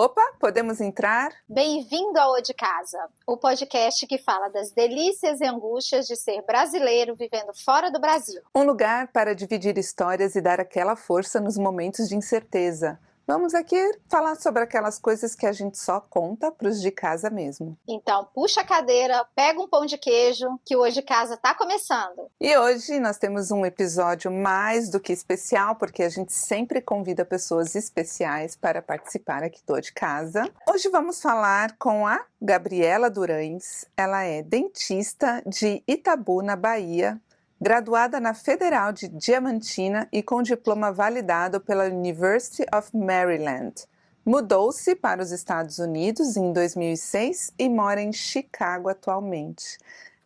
Opa, podemos entrar? Bem-vindo ao O de Casa, o podcast que fala das delícias e angústias de ser brasileiro vivendo fora do Brasil. Um lugar para dividir histórias e dar aquela força nos momentos de incerteza. Vamos aqui falar sobre aquelas coisas que a gente só conta para os de casa mesmo. Então, puxa a cadeira, pega um pão de queijo, que o O de Casa está começando. E hoje nós temos um episódio mais do que especial, porque a gente sempre convida pessoas especiais para participar aqui do O de Casa. Hoje vamos falar com a Gabriela Durães. Ela é dentista de Itabuna, Bahia, graduada na Federal de Diamantina e com diploma validado pela University of Maryland. Mudou-se para os Estados Unidos em 2006 e mora em Chicago atualmente.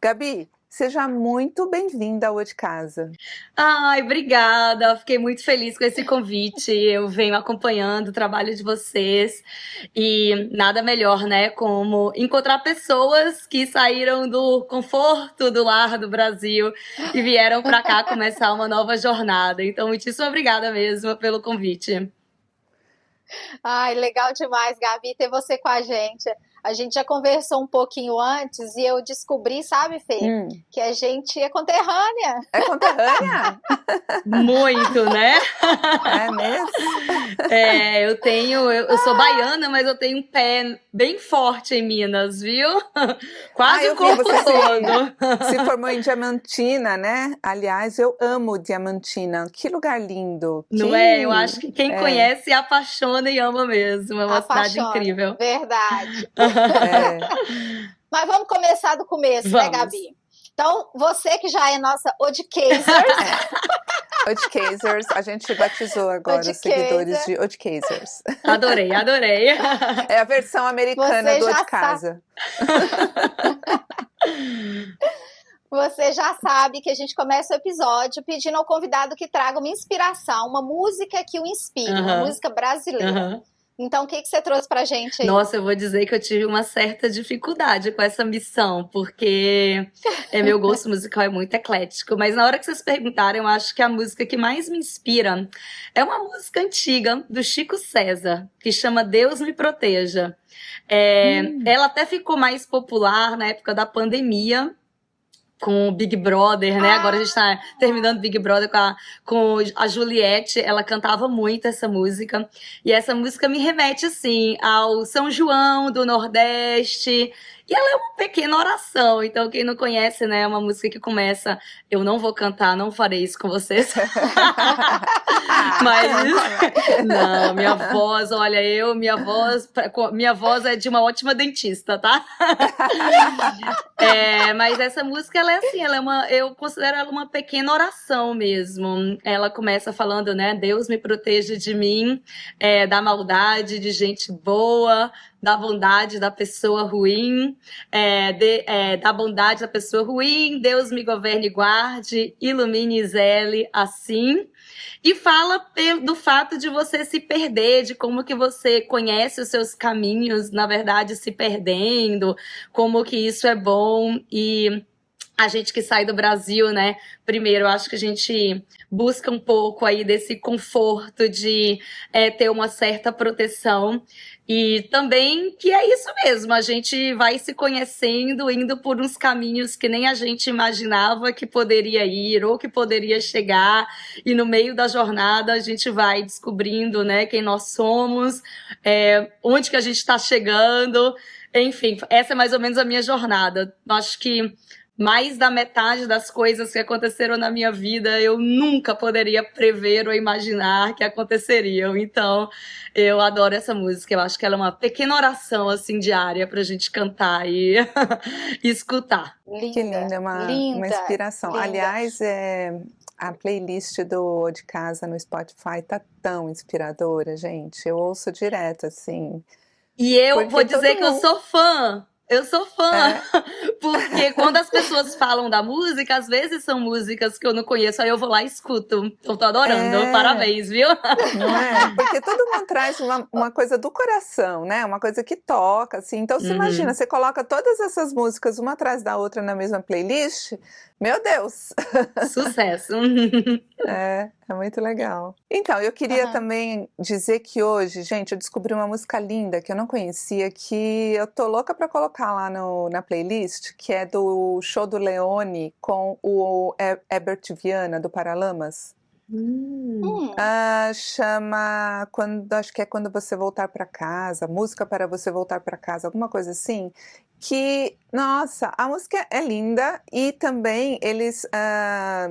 Gabi, seja muito bem-vinda ao O de Casa. Ai, obrigada. Fiquei muito feliz com esse convite. Eu venho acompanhando o trabalho de vocês e nada melhor, né, como encontrar pessoas que saíram do conforto do lar do Brasil e vieram para cá começar uma nova jornada. Então, muitíssimo obrigada mesmo pelo convite. Ai, legal demais, Gabi, ter você com a gente. A gente já conversou um pouquinho antes e eu descobri, sabe, Fê, que a gente é conterrânea. É conterrânea? Muito, né? É mesmo? Eu sou baiana, mas eu tenho um pé bem forte em Minas, viu? Quase o corpo todo. Se formou em Diamantina, né? Aliás, eu amo Diamantina. Que lugar lindo. Não é? Eu acho que quem conhece apaixona e ama mesmo. É uma cidade incrível. Verdade. Mas vamos começar do começo, né, Gabi? Então, você que já é nossa Odcasers. Odcasers, a gente batizou agora os seguidores de Odcasers. Adorei. É a versão americana do O de Casa. Você já sabe que a gente começa o episódio pedindo ao convidado que traga uma inspiração, uma música que o inspire, uma música brasileira. Então, o que você trouxe pra gente aí? Nossa, eu vou dizer que eu tive uma certa dificuldade com essa missão, porque meu gosto musical é muito eclético. Mas na hora que vocês perguntaram, eu acho que a música que mais me inspira é uma música antiga do Chico César, que chama Deus Me Proteja. Ela até ficou mais popular na época da pandemia, com o Big Brother, né? Agora a gente tá terminando Big Brother com a Juliette. Ela cantava muito essa música. E essa música me remete, assim, ao São João do Nordeste. E ela é uma pequena oração. Então, quem não conhece, né? É uma música que começa: eu não vou cantar, não farei isso com vocês. Mas, não, minha voz, olha, minha voz é de uma ótima dentista, tá? Mas essa música, ela é assim, eu considero ela uma pequena oração mesmo. Ela começa falando, né, Deus me proteja de mim, da maldade de gente boa, da bondade da pessoa ruim, da bondade da pessoa ruim, Deus me governe e guarde, ilumine e zele assim. E fala do fato de você se perder, de como que você conhece os seus caminhos, na verdade, se perdendo, como que isso é bom. E a gente que sai do Brasil, né, primeiro, eu acho que a gente busca um pouco aí desse conforto de ter uma certa proteção. E também que é isso mesmo, a gente vai se conhecendo, indo por uns caminhos que nem a gente imaginava que poderia ir ou que poderia chegar, e no meio da jornada a gente vai descobrindo, né, quem nós somos, onde que a gente está chegando, enfim, essa é mais ou menos a minha jornada. Acho que mais da metade das coisas que aconteceram na minha vida eu nunca poderia prever ou imaginar que aconteceriam. Então, eu adoro essa música. Eu acho que ela é uma pequena oração, assim, diária pra gente cantar e escutar. Linda, que linda, uma inspiração. Linda. Aliás, a playlist do O de Casa no Spotify tá tão inspiradora, gente. Eu ouço direto, assim. E eu vou dizer que eu sou fã. Eu sou fã, porque quando as pessoas falam da música, às vezes são músicas que eu não conheço, aí eu vou lá e escuto. Eu tô adorando, parabéns, viu? Não é? Porque todo mundo traz uma coisa do coração, né? Uma coisa que toca, assim. Então, você imagina, você coloca todas essas músicas uma atrás da outra na mesma playlist, meu Deus! Sucesso! É muito legal. Então, eu queria também dizer que hoje, gente, eu descobri uma música linda que eu não conhecia, que eu tô louca pra colocar lá na playlist, que é do show do Leone com o Herbert Viana, do Paralamas. Chama, acho que é Quando Você Voltar Pra Casa, Música para Você Voltar Pra Casa, alguma coisa assim. Que, nossa, a música é linda e também eles,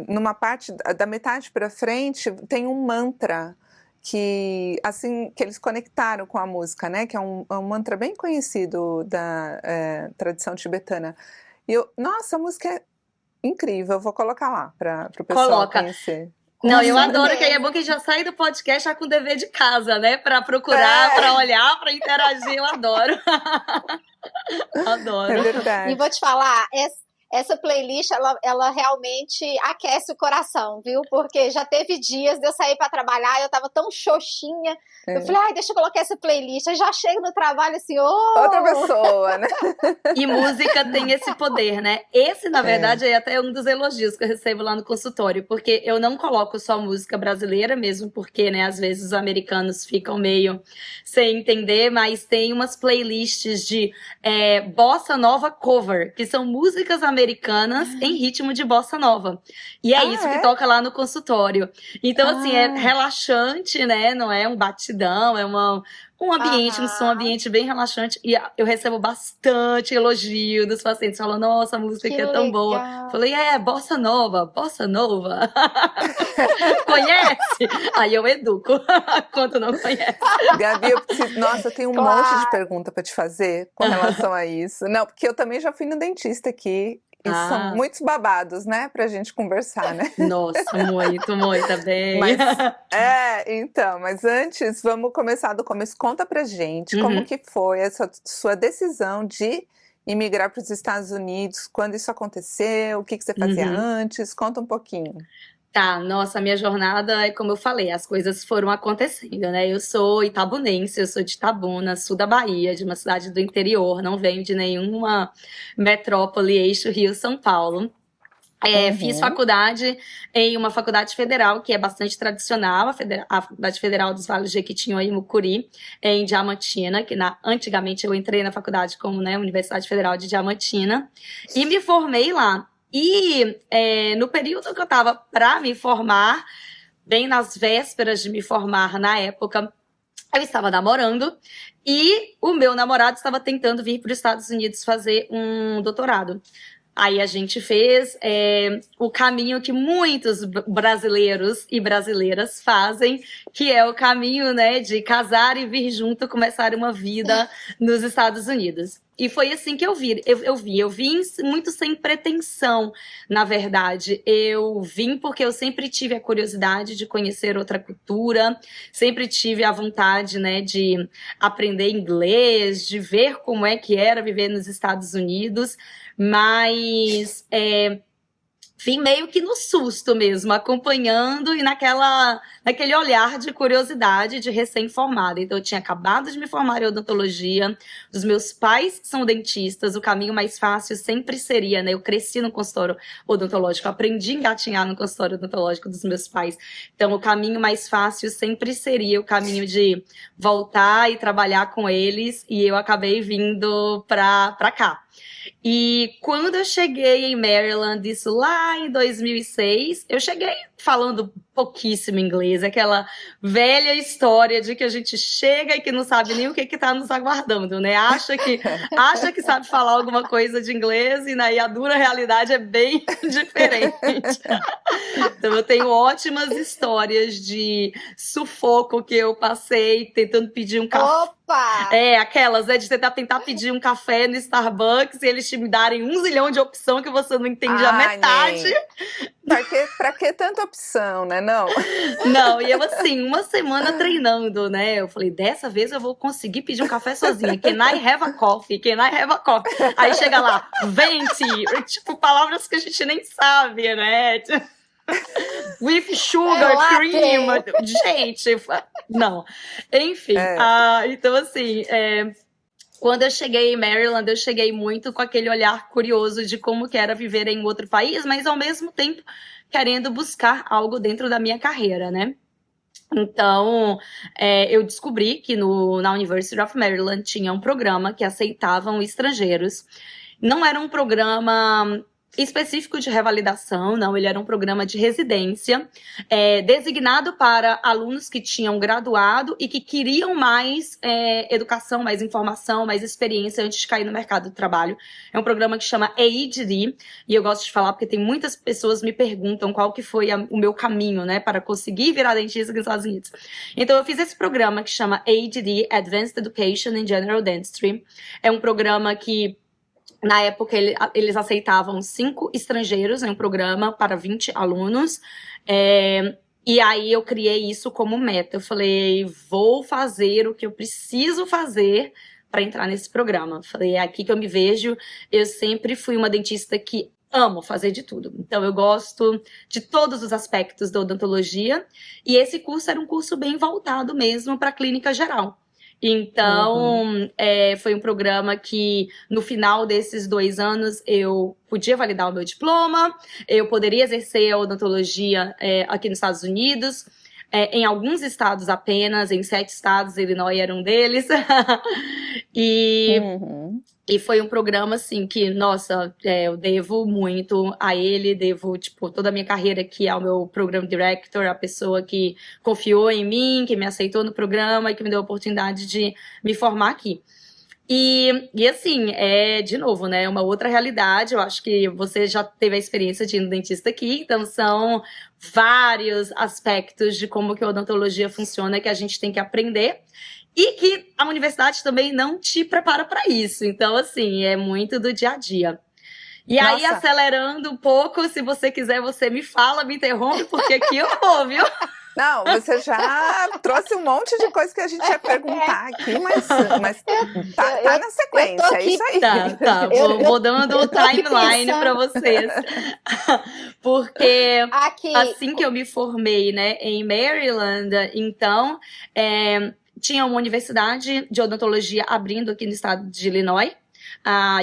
numa parte da metade para frente, tem um mantra que, assim, que eles conectaram com a música, né? Que é um mantra bem conhecido da tradição tibetana. E nossa, a música é incrível, eu vou colocar lá para o pessoal conhecer. Não, eu adoro, que aí é bom que a gente já sai do podcast já com o dever de casa, né? Pra procurar, pra olhar, pra interagir, eu adoro. Adoro. É verdade. E vou te falar, essa playlist, ela realmente aquece o coração, viu? Porque já teve dias de eu sair pra trabalhar e eu tava tão xoxinha. Eu falei, deixa eu colocar essa playlist. Eu já chego no trabalho assim, outra pessoa, né? E música tem esse poder, né? Esse, na verdade, é até um dos elogios que eu recebo lá no consultório, porque eu não coloco só música brasileira mesmo, porque, né, às vezes os americanos ficam meio sem entender, mas tem umas playlists de bossa nova cover, que são músicas americanas em ritmo de bossa nova. E é isso que toca lá no consultório. Então, assim, é relaxante, né? Não é um batidão, é um ambiente, um som ambiente bem relaxante. E eu recebo bastante elogio dos pacientes, falando, nossa, a música aqui é tão boa. Falei, bossa nova, bossa nova. Conhece? Aí eu educo, quando não conhece. Gabi, eu tenho um monte de pergunta para te fazer com relação a isso. Não, porque eu também já fui no dentista aqui. E são muitos babados, né, pra gente conversar, né? Nossa, muito bem. Mas antes, vamos começar do começo. Conta pra gente como que foi essa sua decisão de imigrar para os Estados Unidos, quando isso aconteceu, o que você fazia antes, conta um pouquinho. Tá, nossa, a minha jornada é como eu falei, as coisas foram acontecendo, né? Eu sou itabunense, eu sou de Itabuna, sul da Bahia, de uma cidade do interior, não venho de nenhuma metrópole, eixo Rio-São Paulo. Fiz faculdade em uma faculdade federal, que é bastante tradicional, a Faculdade Federal dos Vales de Jequitinhonha e Mucuri, em Diamantina, que antigamente eu entrei na faculdade como, né, Universidade Federal de Diamantina, e me formei lá. E no período que eu estava para me formar, bem nas vésperas de me formar na época, eu estava namorando e o meu namorado estava tentando vir para os Estados Unidos fazer um doutorado. Aí a gente fez o caminho que muitos brasileiros e brasileiras fazem, que é o caminho, né, de casar e vir junto, começar uma vida nos Estados Unidos. E foi assim que eu vi. Eu vim muito sem pretensão, na verdade. Eu vim porque eu sempre tive a curiosidade de conhecer outra cultura, sempre tive a vontade, né, de aprender inglês, de ver como é que era viver nos Estados Unidos, mas vim meio que no susto mesmo, acompanhando e naquele olhar de curiosidade de recém-formada. Então, eu tinha acabado de me formar em odontologia, os meus pais são dentistas, o caminho mais fácil sempre seria, né? Eu cresci no consultório odontológico, aprendi a engatinhar no consultório odontológico dos meus pais. Então, o caminho mais fácil sempre seria o caminho de voltar e trabalhar com eles, e eu acabei vindo pra cá. E quando eu cheguei em Maryland, isso lá em 2006, eu cheguei falando pouquíssimo inglês, aquela velha história de que a gente chega e que não sabe nem o que está nos aguardando, né? Acha que sabe falar alguma coisa de inglês e aí a dura realidade é bem diferente. Então eu tenho ótimas histórias de sufoco que eu passei tentando pedir um café. Opa! Aquelas, de tentar pedir um café no Starbucks e eles te darem 1 zilhão de opção que você não entende a metade. Pra que tanta opção, né? Não, e eu assim, uma semana treinando, né? Eu falei, dessa vez eu vou conseguir pedir um café sozinha. Can I have a coffee? Can I have a coffee? Aí chega lá, venti, tipo, palavras que a gente nem sabe, né? With sugar, cream. Gente, não. Enfim, então assim, Quando eu cheguei em Maryland, eu cheguei muito com aquele olhar curioso de como que era viver em outro país, mas ao mesmo tempo querendo buscar algo dentro da minha carreira, né? Então, eu descobri que na University of Maryland tinha um programa que aceitavam estrangeiros. Não era um programa específico de revalidação, não, ele era um programa de residência, designado para alunos que tinham graduado e que queriam mais educação, mais informação, mais experiência antes de cair no mercado de trabalho. É um programa que chama AEDD, e eu gosto de falar porque tem muitas pessoas me perguntam qual que foi o meu caminho, né, para conseguir virar dentista aqui nos Estados Unidos. Então, eu fiz esse programa que chama AEDD, Advanced Education in General Dentistry. É um programa que na época, eles aceitavam 5 estrangeiros em um programa para 20 alunos. E aí, eu criei isso como meta. Eu falei, vou fazer o que eu preciso fazer para entrar nesse programa. Falei, é aqui que eu me vejo. Eu sempre fui uma dentista que amo fazer de tudo. Então, eu gosto de todos os aspectos da odontologia. E esse curso era um curso bem voltado mesmo para a clínica geral. Então, foi um programa que, no final desses 2 anos, eu podia validar o meu diploma, eu poderia exercer a odontologia aqui nos Estados Unidos, em alguns estados apenas, em 7 estados, Illinois era um deles. E foi um programa, assim, que, nossa, eu devo muito a ele, devo, tipo, toda a minha carreira aqui ao meu Program Director, a pessoa que confiou em mim, que me aceitou no programa e que me deu a oportunidade de me formar aqui. E assim, de novo, né, uma outra realidade. Eu acho que você já teve a experiência de ir no dentista aqui, então são vários aspectos de como que a odontologia funciona que a gente tem que aprender. E que a universidade também não te prepara para isso. Então, assim, é muito do dia a dia. E Nossa. Aí, acelerando um pouco, se você quiser, você me fala, me interrompe, porque aqui eu vou, viu? Não, você já trouxe um monte de coisa que a gente ia perguntar aqui, mas tá na sequência, é isso aí. Tá. Vou dando o timeline para vocês. Porque assim que eu me formei, né, em Maryland, então... tinha uma universidade de odontologia abrindo aqui no estado de Illinois, a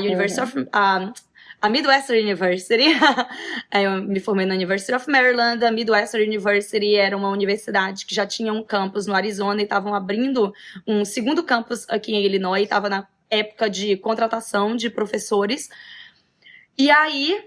Midwestern University. Eu me formei na University of Maryland. A Midwestern University era uma universidade que já tinha um campus no Arizona e estavam abrindo um segundo campus aqui em Illinois. Estava na época de contratação de professores. E aí,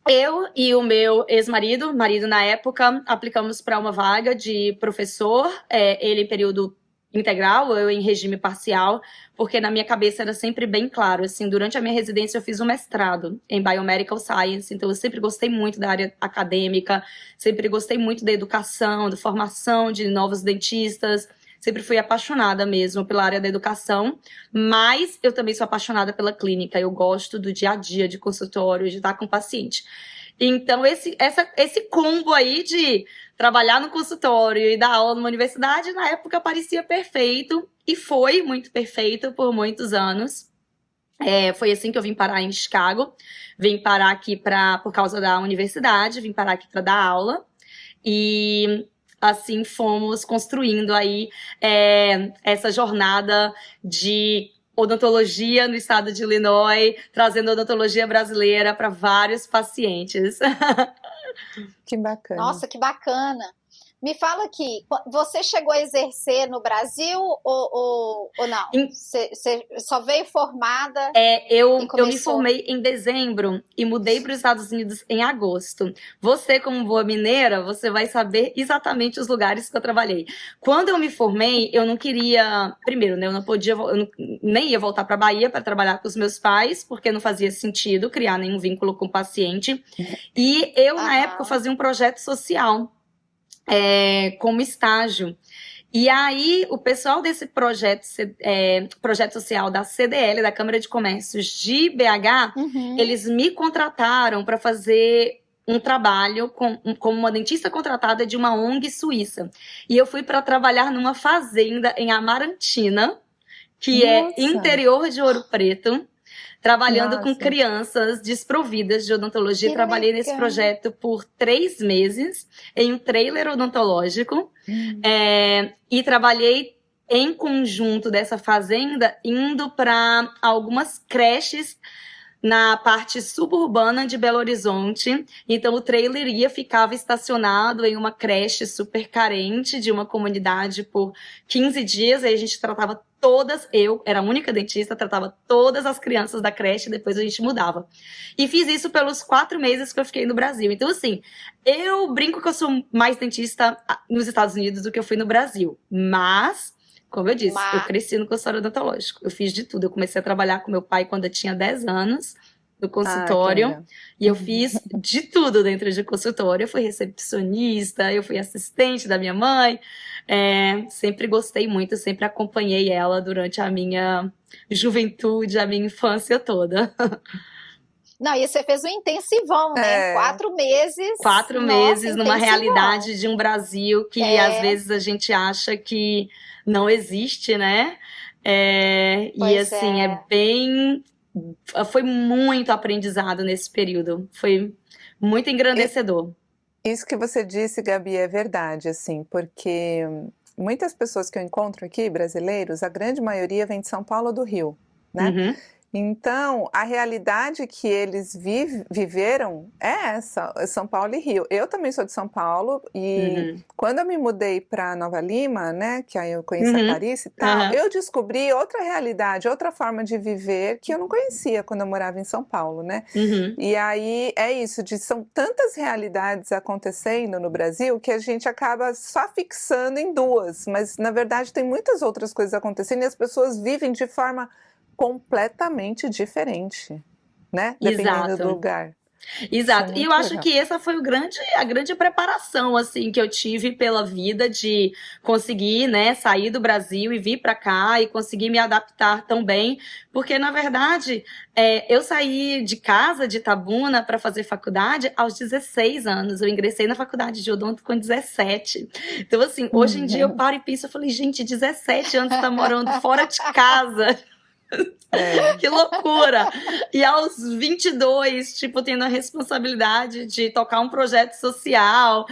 eu e o meu ex-marido, na época, aplicamos para uma vaga de professor, ele em período integral, eu em regime parcial, porque na minha cabeça era sempre bem claro, assim, durante a minha residência eu fiz um mestrado em Biomedical Science, então eu sempre gostei muito da área acadêmica, sempre gostei muito da educação, da formação de novos dentistas, sempre fui apaixonada mesmo pela área da educação, mas eu também sou apaixonada pela clínica, eu gosto do dia a dia de consultório, de estar com o paciente. Então, esse combo aí de trabalhar no consultório e dar aula numa universidade, na época parecia perfeito, e foi muito perfeito por muitos anos. Foi assim que eu vim parar em Chicago, vim parar aqui por causa da universidade, vim parar aqui para dar aula, e assim fomos construindo aí essa jornada de odontologia no estado de Illinois, trazendo odontologia brasileira para vários pacientes. Que bacana. Nossa, que bacana. Me fala aqui, você chegou a exercer no Brasil ou não? Você só veio formada? Eu me formei em dezembro e mudei para os Estados Unidos em agosto. Você, como boa mineira, você vai saber exatamente os lugares que eu trabalhei. Quando eu me formei, eu não queria... Primeiro, né, eu nem ia voltar para a Bahia para trabalhar com os meus pais, porque não fazia sentido criar nenhum vínculo com o paciente. E eu, na época, fazia um projeto social. Como estágio. E aí, o pessoal desse projeto social da CDL, da Câmara de Comércio de BH, eles me contrataram para fazer um trabalho como uma dentista contratada de uma ONG suíça. E eu fui para trabalhar numa fazenda em Amarantina, que é interior de Ouro Preto, trabalhando com crianças desprovidas de odontologia. Trabalhei nesse projeto por 3 meses, em um trailer odontológico, e trabalhei em conjunto dessa fazenda, indo para algumas creches na parte suburbana de Belo Horizonte. Então o trailer ficava estacionado em uma creche super carente de uma comunidade por 15 dias, aí a gente tratava eu era a única dentista, tratava todas as crianças da creche, depois a gente mudava. E fiz isso pelos 4 meses que eu fiquei no Brasil. Então, assim, eu brinco que eu sou mais dentista nos Estados Unidos do que eu fui no Brasil. Mas, como eu disse, eu cresci no consultório odontológico. Eu fiz de tudo. Eu comecei a trabalhar com meu pai quando eu tinha 10 anos, no consultório. E eu fiz de tudo dentro de consultório. Eu fui recepcionista, eu fui assistente da minha mãe. Sempre gostei muito, sempre acompanhei ela durante a minha juventude, a minha infância toda. Não, e você fez um intensivão, né? 4 meses. 4 meses numa realidade de um Brasil que às vezes a gente acha que não existe, né? E assim, foi muito aprendizado nesse período. Foi muito engrandecedor. Isso que você disse, Gabi, é verdade, assim, porque muitas pessoas que eu encontro aqui, brasileiros, a grande maioria vem de São Paulo ou do Rio, né? Uhum. Então, a realidade que eles viveram é essa, São Paulo e Rio. Eu também sou de São Paulo e quando eu me mudei para Nova Lima, né, que aí eu conheci a Clarice e tal, eu descobri outra realidade, outra forma de viver que eu não conhecia quando eu morava em São Paulo, né? E aí é isso, são tantas realidades acontecendo no Brasil que a gente acaba só fixando em 2, mas na verdade tem muitas outras coisas acontecendo e as pessoas vivem de forma completamente diferente, né? Dependendo do lugar. Exato. E eu acho que essa foi a grande preparação, assim, que eu tive pela vida de conseguir, né, sair do Brasil e vir para cá e conseguir me adaptar tão bem, porque, na verdade, eu saí de casa, de Itabuna, para fazer faculdade aos 16 anos. Eu ingressei na faculdade de odonto com 17. Então, assim, hoje em dia eu paro e penso, eu falei, gente, 17 anos tá morando fora de casa. Que loucura! E aos 22, tipo, tendo a responsabilidade de tocar um projeto social,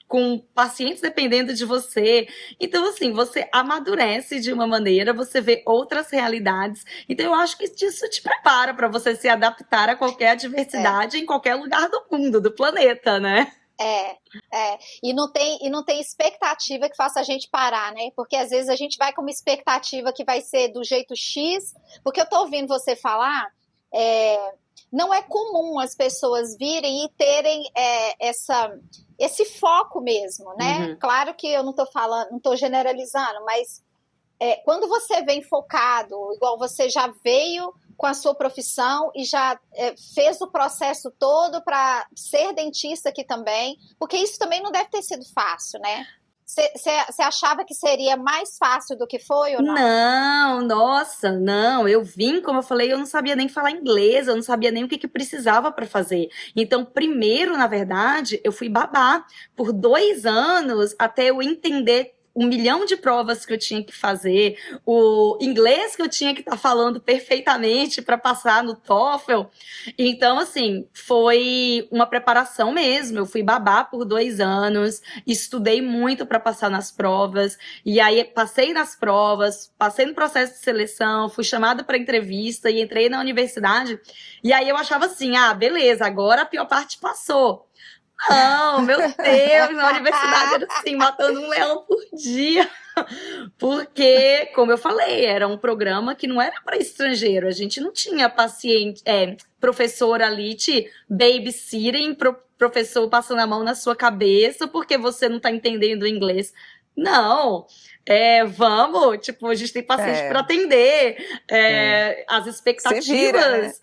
com pacientes dependendo de você. Então, assim, você amadurece de uma maneira, você vê outras realidades. Então, eu acho que isso te prepara para você se adaptar a qualquer adversidade em qualquer lugar do mundo, do planeta, né? E não tem expectativa que faça a gente parar, né? Porque às vezes a gente vai com uma expectativa que vai ser do jeito X, porque eu tô ouvindo você falar, não é comum as pessoas virem e terem esse foco mesmo, né? Claro que eu não tô generalizando, mas quando você vem focado, igual você já veio com a sua profissão e já fez o processo todo para ser dentista aqui também, porque isso também não deve ter sido fácil, né? Você achava que seria mais fácil do que foi ou não? Não, nossa, não. Eu vim, como eu falei, eu não sabia nem falar inglês, eu não sabia nem o que precisava para fazer. Então, primeiro, na verdade, eu fui babá por 2 anos até eu entender 1 milhão de provas que eu tinha que fazer, o inglês que eu tinha que estar falando perfeitamente para passar no TOEFL. Então, assim, foi uma preparação mesmo. Eu fui babá por 2 anos, estudei muito para passar nas provas, e aí passei nas provas, passei no processo de seleção, fui chamada para entrevista e entrei na universidade. E aí eu achava assim, beleza, agora a pior parte passou. Não, meu Deus, na universidade era assim, matando um leão por dia. Porque, como eu falei, era um programa que não era para estrangeiro. A gente não tinha professor ali te babysitting, professor passando a mão na sua cabeça porque você não está entendendo o inglês. Não, vamos, tipo, a gente tem paciente para atender, as expectativas, vira, né?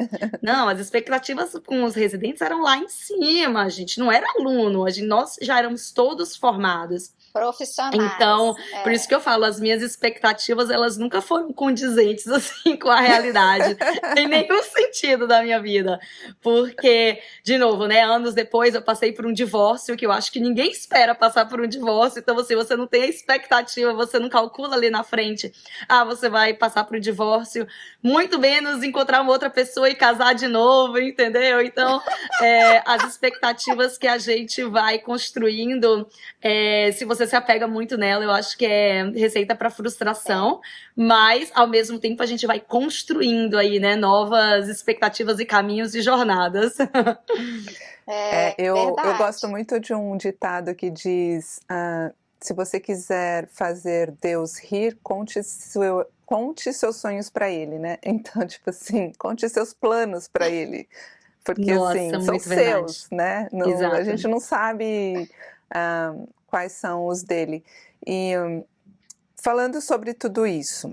Não, as expectativas com os residentes eram lá em cima, a gente não era aluno, nós já éramos todos formados. Profissionais. Então, por isso que eu falo, as minhas expectativas, elas nunca foram condizentes, assim, com a realidade, em nenhum sentido da minha vida, porque, de novo, né, anos depois eu passei por um divórcio, que eu acho que ninguém espera passar por um divórcio, então, assim, você não tem a expectativa, você não calcula ali na frente, você vai passar por um divórcio, muito menos encontrar uma outra pessoa e casar de novo, entendeu? Então, as expectativas que a gente vai construindo, se você se apega muito nela, eu acho que é receita para frustração, mas ao mesmo tempo a gente vai construindo aí, né, novas expectativas e caminhos e jornadas. Eu gosto muito de um ditado que diz: se você quiser fazer Deus rir, conte seus sonhos para ele, né? Então, tipo assim, conte seus planos para ele. Porque, assim, são seus, né? A gente não sabe quais são os dele. E falando sobre tudo isso,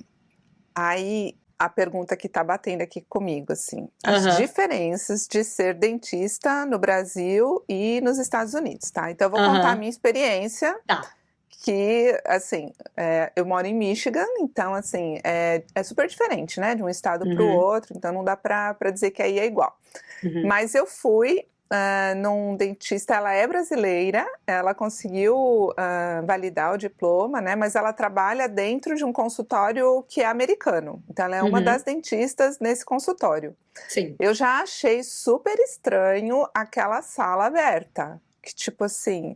aí a pergunta que tá batendo aqui comigo, assim, as diferenças de ser dentista no Brasil e nos Estados Unidos, tá? Então eu vou contar a minha experiência. Tá. Que, assim, eu moro em Michigan, então, assim, é super diferente, né, de um estado para o outro, então não dá para dizer que aí é igual. Mas eu fui num dentista, ela é brasileira, ela conseguiu validar o diploma, né, mas ela trabalha dentro de um consultório que é americano, então ela é uma das dentistas nesse consultório. Sim. Eu já achei super estranho aquela sala aberta, que tipo assim...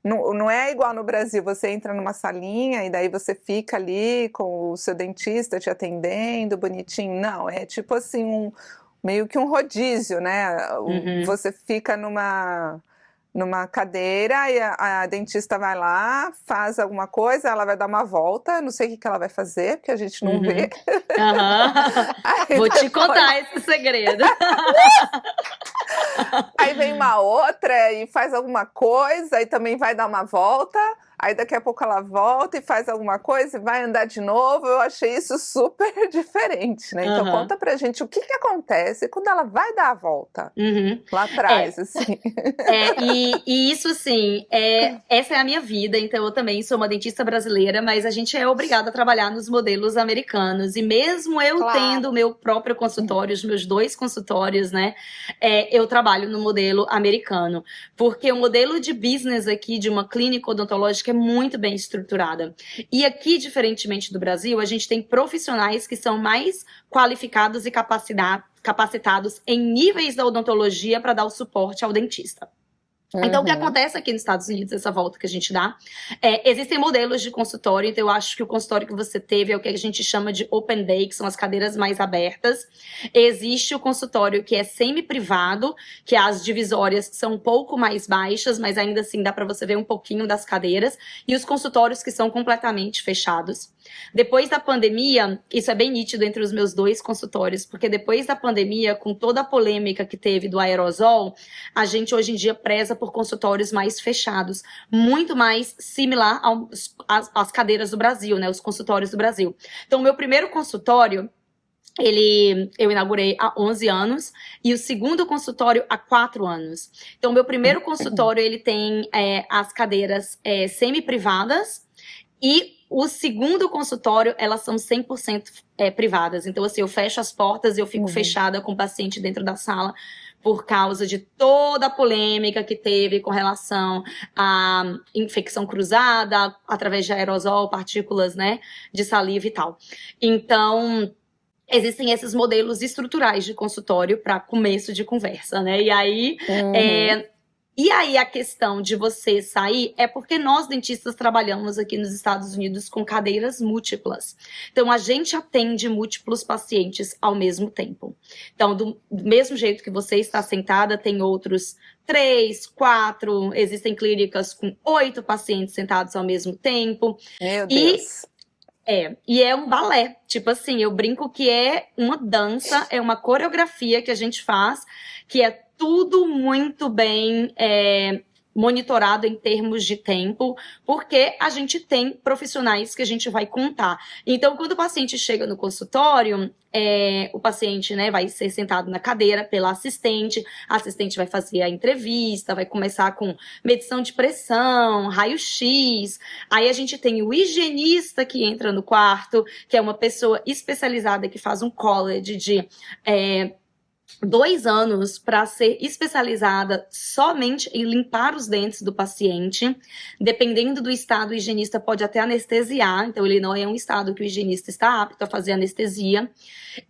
Não é igual no Brasil, você entra numa salinha e daí você fica ali com o seu dentista te atendendo, bonitinho. Não, é tipo assim, meio que um rodízio, né? Você fica numa cadeira e a dentista vai lá, faz alguma coisa, ela vai dar uma volta, não sei o que ela vai fazer, porque a gente não vê. Vou te contar esse segredo. Aí vem uma outra e faz alguma coisa, aí também vai dar uma volta, aí daqui a pouco ela volta e faz alguma coisa e vai andar de novo. Eu achei isso super diferente, né? Então conta pra gente o que acontece quando ela vai dar a volta lá atrás, assim. E isso, assim, essa é a minha vida, então eu também sou uma dentista brasileira, mas a gente é obrigada a trabalhar nos modelos americanos, e mesmo eu tendo o meu próprio consultório, os meus 2 consultórios, né, eu trabalho no modelo americano, porque o modelo de business aqui de uma clínica odontológica é muito bem estruturada. E aqui, diferentemente do Brasil, a gente tem profissionais que são mais qualificados e capacitados em níveis da odontologia para dar o suporte ao dentista. Então, o que acontece aqui nos Estados Unidos, essa volta que a gente dá, existem modelos de consultório, então eu acho que o consultório que você teve é o que a gente chama de open day, que são as cadeiras mais abertas. Existe o consultório que é semi-privado, que as divisórias são um pouco mais baixas, mas ainda assim dá para você ver um pouquinho das cadeiras, e os consultórios que são completamente fechados. Depois da pandemia, isso é bem nítido entre os meus 2 consultórios, porque depois da pandemia, com toda a polêmica que teve do aerosol, a gente hoje em dia preza por consultórios mais fechados, muito mais similar às cadeiras do Brasil, né, os consultórios do Brasil. Então, o meu primeiro consultório, eu inaugurei há 11 anos, e o segundo consultório há 4 anos. Então, o meu primeiro consultório, ele tem as cadeiras semi-privadas, e o segundo consultório, elas são 100% privadas. Então, assim, eu fecho as portas e eu fico fechada com o paciente dentro da sala por causa de toda a polêmica que teve com relação à infecção cruzada, através de aerosol, partículas, né, de saliva e tal. Então, existem esses modelos estruturais de consultório para começo de conversa, né? E aí... E aí a questão de você sair é porque nós dentistas trabalhamos aqui nos Estados Unidos com cadeiras múltiplas. Então a gente atende múltiplos pacientes ao mesmo tempo. Então do mesmo jeito que você está sentada, tem outros 3, 4, existem clínicas com 8 pacientes sentados ao mesmo tempo. Meu Deus! E é um balé, tipo assim, eu brinco que é uma dança, é uma coreografia que a gente faz, que é tudo muito bem monitorado em termos de tempo, porque a gente tem profissionais que a gente vai contar. Então, quando o paciente chega no consultório, o paciente, né, vai ser sentado na cadeira pela assistente, a assistente vai fazer a entrevista, vai começar com medição de pressão, raio-x, aí a gente tem o higienista que entra no quarto, que é uma pessoa especializada que faz um college de 2 anos para ser especializada somente em limpar os dentes do paciente. Dependendo do estado, o higienista pode até anestesiar, então ele não é um estado que o higienista está apto a fazer anestesia,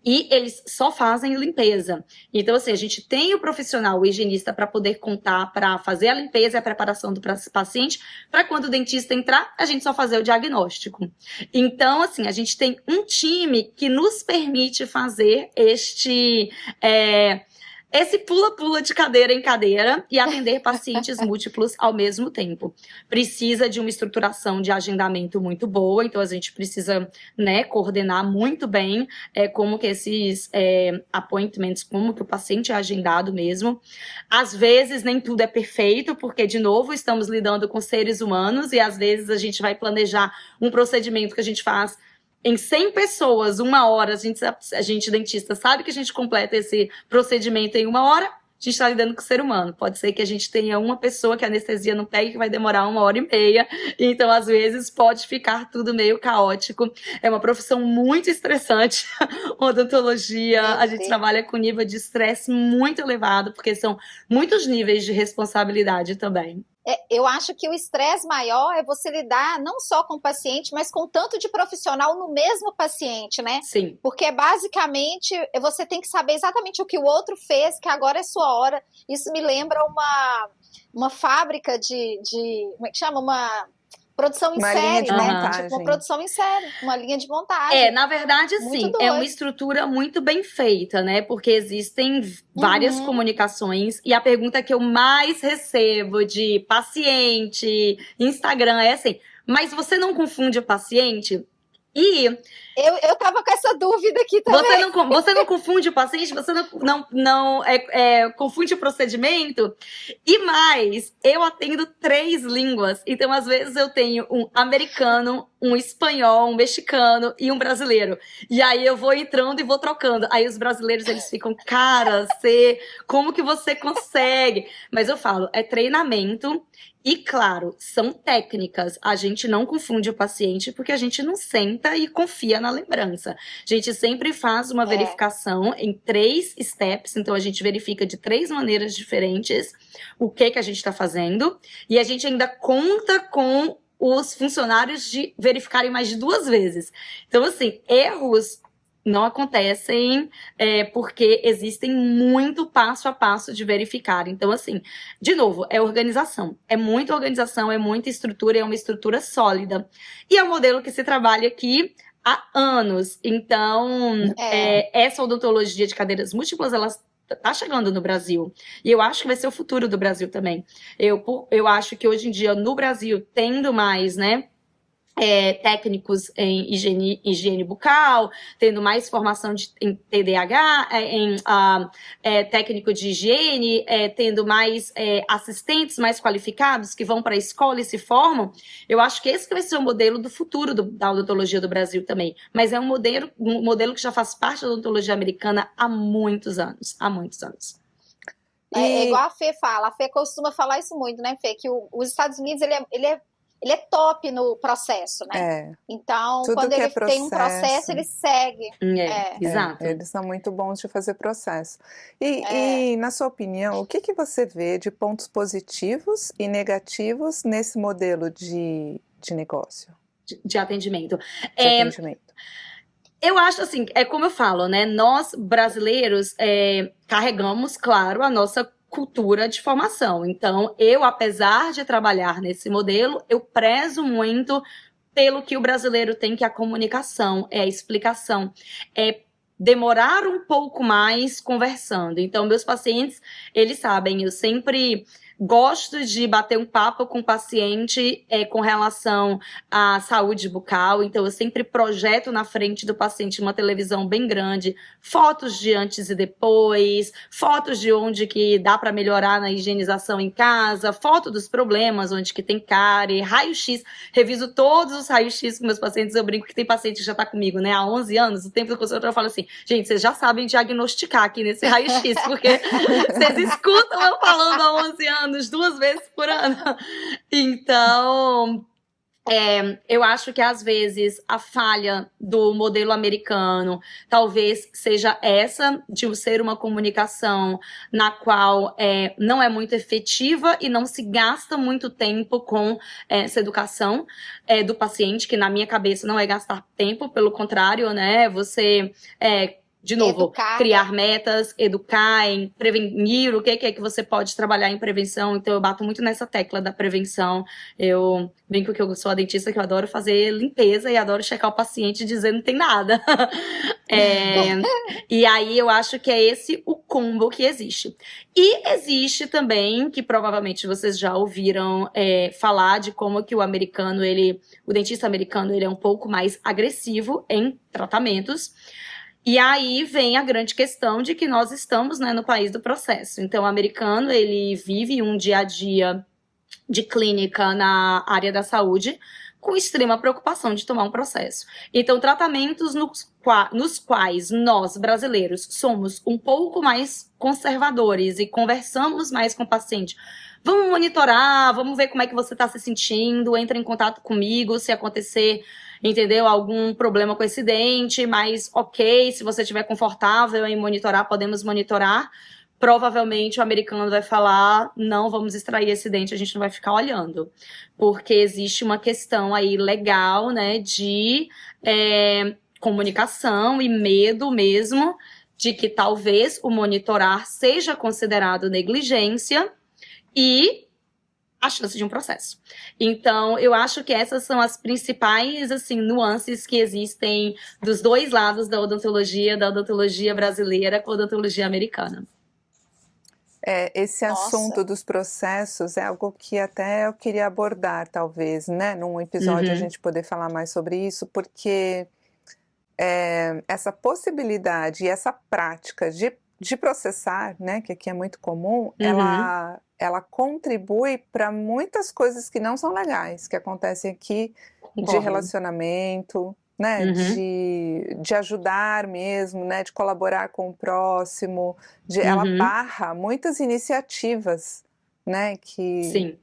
e eles só fazem limpeza. Então, assim, a gente tem o profissional, o higienista, para poder contar, para fazer a limpeza e a preparação do paciente, para quando o dentista entrar, a gente só fazer o diagnóstico. Então, assim, a gente tem um time que nos permite fazer esse pula-pula de cadeira em cadeira e atender pacientes múltiplos ao mesmo tempo. Precisa de uma estruturação de agendamento muito boa, então a gente precisa, né, coordenar muito bem como que esses appointments, como que o paciente é agendado mesmo. Às vezes nem tudo é perfeito, porque, de novo, estamos lidando com seres humanos e às vezes a gente vai planejar um procedimento que a gente faz em 100 pessoas, 1 hora, a gente dentista sabe que a gente completa esse procedimento em 1 hora, a gente está lidando com o ser humano. Pode ser que a gente tenha uma pessoa que a anestesia não pegue, que vai demorar 1h30, então às vezes pode ficar tudo meio caótico. É uma profissão muito estressante, odontologia, a gente trabalha com nível de estresse muito elevado, porque são muitos níveis de responsabilidade também. Eu acho que o estresse maior é você lidar não só com o paciente, mas com tanto de profissional no mesmo paciente, né? Sim. Porque basicamente você tem que saber exatamente o que o outro fez, que agora é sua hora. Isso me lembra uma fábrica de como é que chama? Uma produção em série, né? Tipo, uma produção em série, uma linha de montagem. Na verdade, sim, é uma estrutura muito bem feita, né? Porque existem várias comunicações e a pergunta que eu mais recebo de paciente, Instagram, é assim, mas você não confunde o paciente? E eu tava com essa dúvida aqui também. Você não confunde o paciente, você não confunde o procedimento. E mais, eu atendo 3 línguas. Então, às vezes, eu tenho um americano, um espanhol, um mexicano e um brasileiro. E aí eu vou entrando e vou trocando. Aí os brasileiros, eles ficam, cara, como que você consegue? Mas eu falo, é treinamento. E, claro, são técnicas. A gente não confunde o paciente porque a gente não senta e confia na lembrança. A gente sempre faz uma verificação em 3 steps. Então, a gente verifica de 3 maneiras diferentes o que a gente está fazendo. E a gente ainda conta com os funcionários de verificarem mais de 2 vezes. Então, assim, erros não acontecem porque existem muito passo a passo de verificar. Então, assim, de novo, é organização. É muita organização, é muita estrutura, é uma estrutura sólida. E é um modelo que se trabalha aqui há anos. Então, essa odontologia de cadeiras múltiplas, ela tá chegando no Brasil. E eu acho que vai ser o futuro do Brasil também. Eu acho que hoje em dia, no Brasil, tendo mais, né, técnicos em higiene bucal, tendo mais formação em TDAH, técnico de higiene, tendo mais assistentes mais qualificados que vão para a escola e se formam, eu acho que esse vai ser o modelo do futuro da odontologia do Brasil também. Mas é um modelo que já faz parte da odontologia americana há muitos anos. É igual a Fê fala. A Fê costuma falar isso muito, né, Fê? Que os Estados Unidos, ele é top no processo, né? Então, tudo quando ele tem um processo, ele segue. Exato. Eles são muito bons de fazer processo. E na sua opinião, o que você vê de pontos positivos e negativos nesse modelo de negócio? De atendimento. Atendimento. Eu acho assim, como eu falo, né? Nós, brasileiros, carregamos, claro, a nossa cultura de formação. Então, eu, apesar de trabalhar nesse modelo, eu prezo muito pelo que o brasileiro tem, que é a comunicação, é a explicação, é demorar um pouco mais conversando. Então, meus pacientes, eles sabem, eu sempre gosto de bater um papo com o paciente com relação à saúde bucal, então eu sempre projeto na frente do paciente uma televisão bem grande, fotos de antes e depois, fotos de onde que dá para melhorar na higienização em casa, foto dos problemas, onde que tem cárie, raio-x, reviso todos os raios-x com meus pacientes, eu brinco que tem paciente que já tá comigo, né, há 11 anos, o tempo do consultório eu falo assim, gente, vocês já sabem diagnosticar aqui nesse raio-x, porque vocês escutam eu falando há 11 anos, 2 vezes por ano. Então, Eu acho que, às vezes, a falha do modelo americano talvez seja essa, de ser uma comunicação na qual não é muito efetiva e não se gasta muito tempo com essa educação do paciente, que na minha cabeça não é gastar tempo, pelo contrário, né? Você... de novo, Educar, criar metas, educar, em prevenir, o que é que você pode trabalhar em prevenção. Então, eu bato muito nessa tecla da prevenção. Eu brinco que eu sou a dentista, que eu adoro fazer limpeza e adoro checar o paciente e dizer não tem nada. E aí, eu acho que é esse o combo que existe. E existe também, que provavelmente vocês já ouviram falar de como que o dentista americano, ele é um pouco mais agressivo em tratamentos. E aí vem a grande questão de que nós estamos, né, no país do processo. Então, o americano, ele vive um dia a dia de clínica na área da saúde com extrema preocupação de tomar um processo. Então, tratamentos nos quais nós, brasileiros, somos um pouco mais conservadores e conversamos mais com o paciente. Vamos monitorar, vamos ver como é que você está se sentindo, entra em contato comigo se acontecer, entendeu? Algum problema com esse dente, mas ok, se você estiver confortável em monitorar, podemos monitorar. Provavelmente o americano vai falar, não, vamos extrair esse dente, a gente não vai ficar olhando. Porque existe uma questão aí legal, né, de comunicação e medo mesmo de que talvez o monitorar seja considerado negligência e a chance de um processo. Então, eu acho que essas são as principais, assim, nuances que existem dos dois lados da odontologia brasileira com a odontologia americana. Esse assunto dos processos é algo que até eu queria abordar, talvez, né? Num episódio a gente poder falar mais sobre isso, porque essa possibilidade e essa prática de processar, né? Que aqui é muito comum, ela contribui para muitas coisas que não são legais, que acontecem aqui, de relacionamento, né, de ajudar mesmo, né, de colaborar com o próximo, ela barra muitas iniciativas, né, que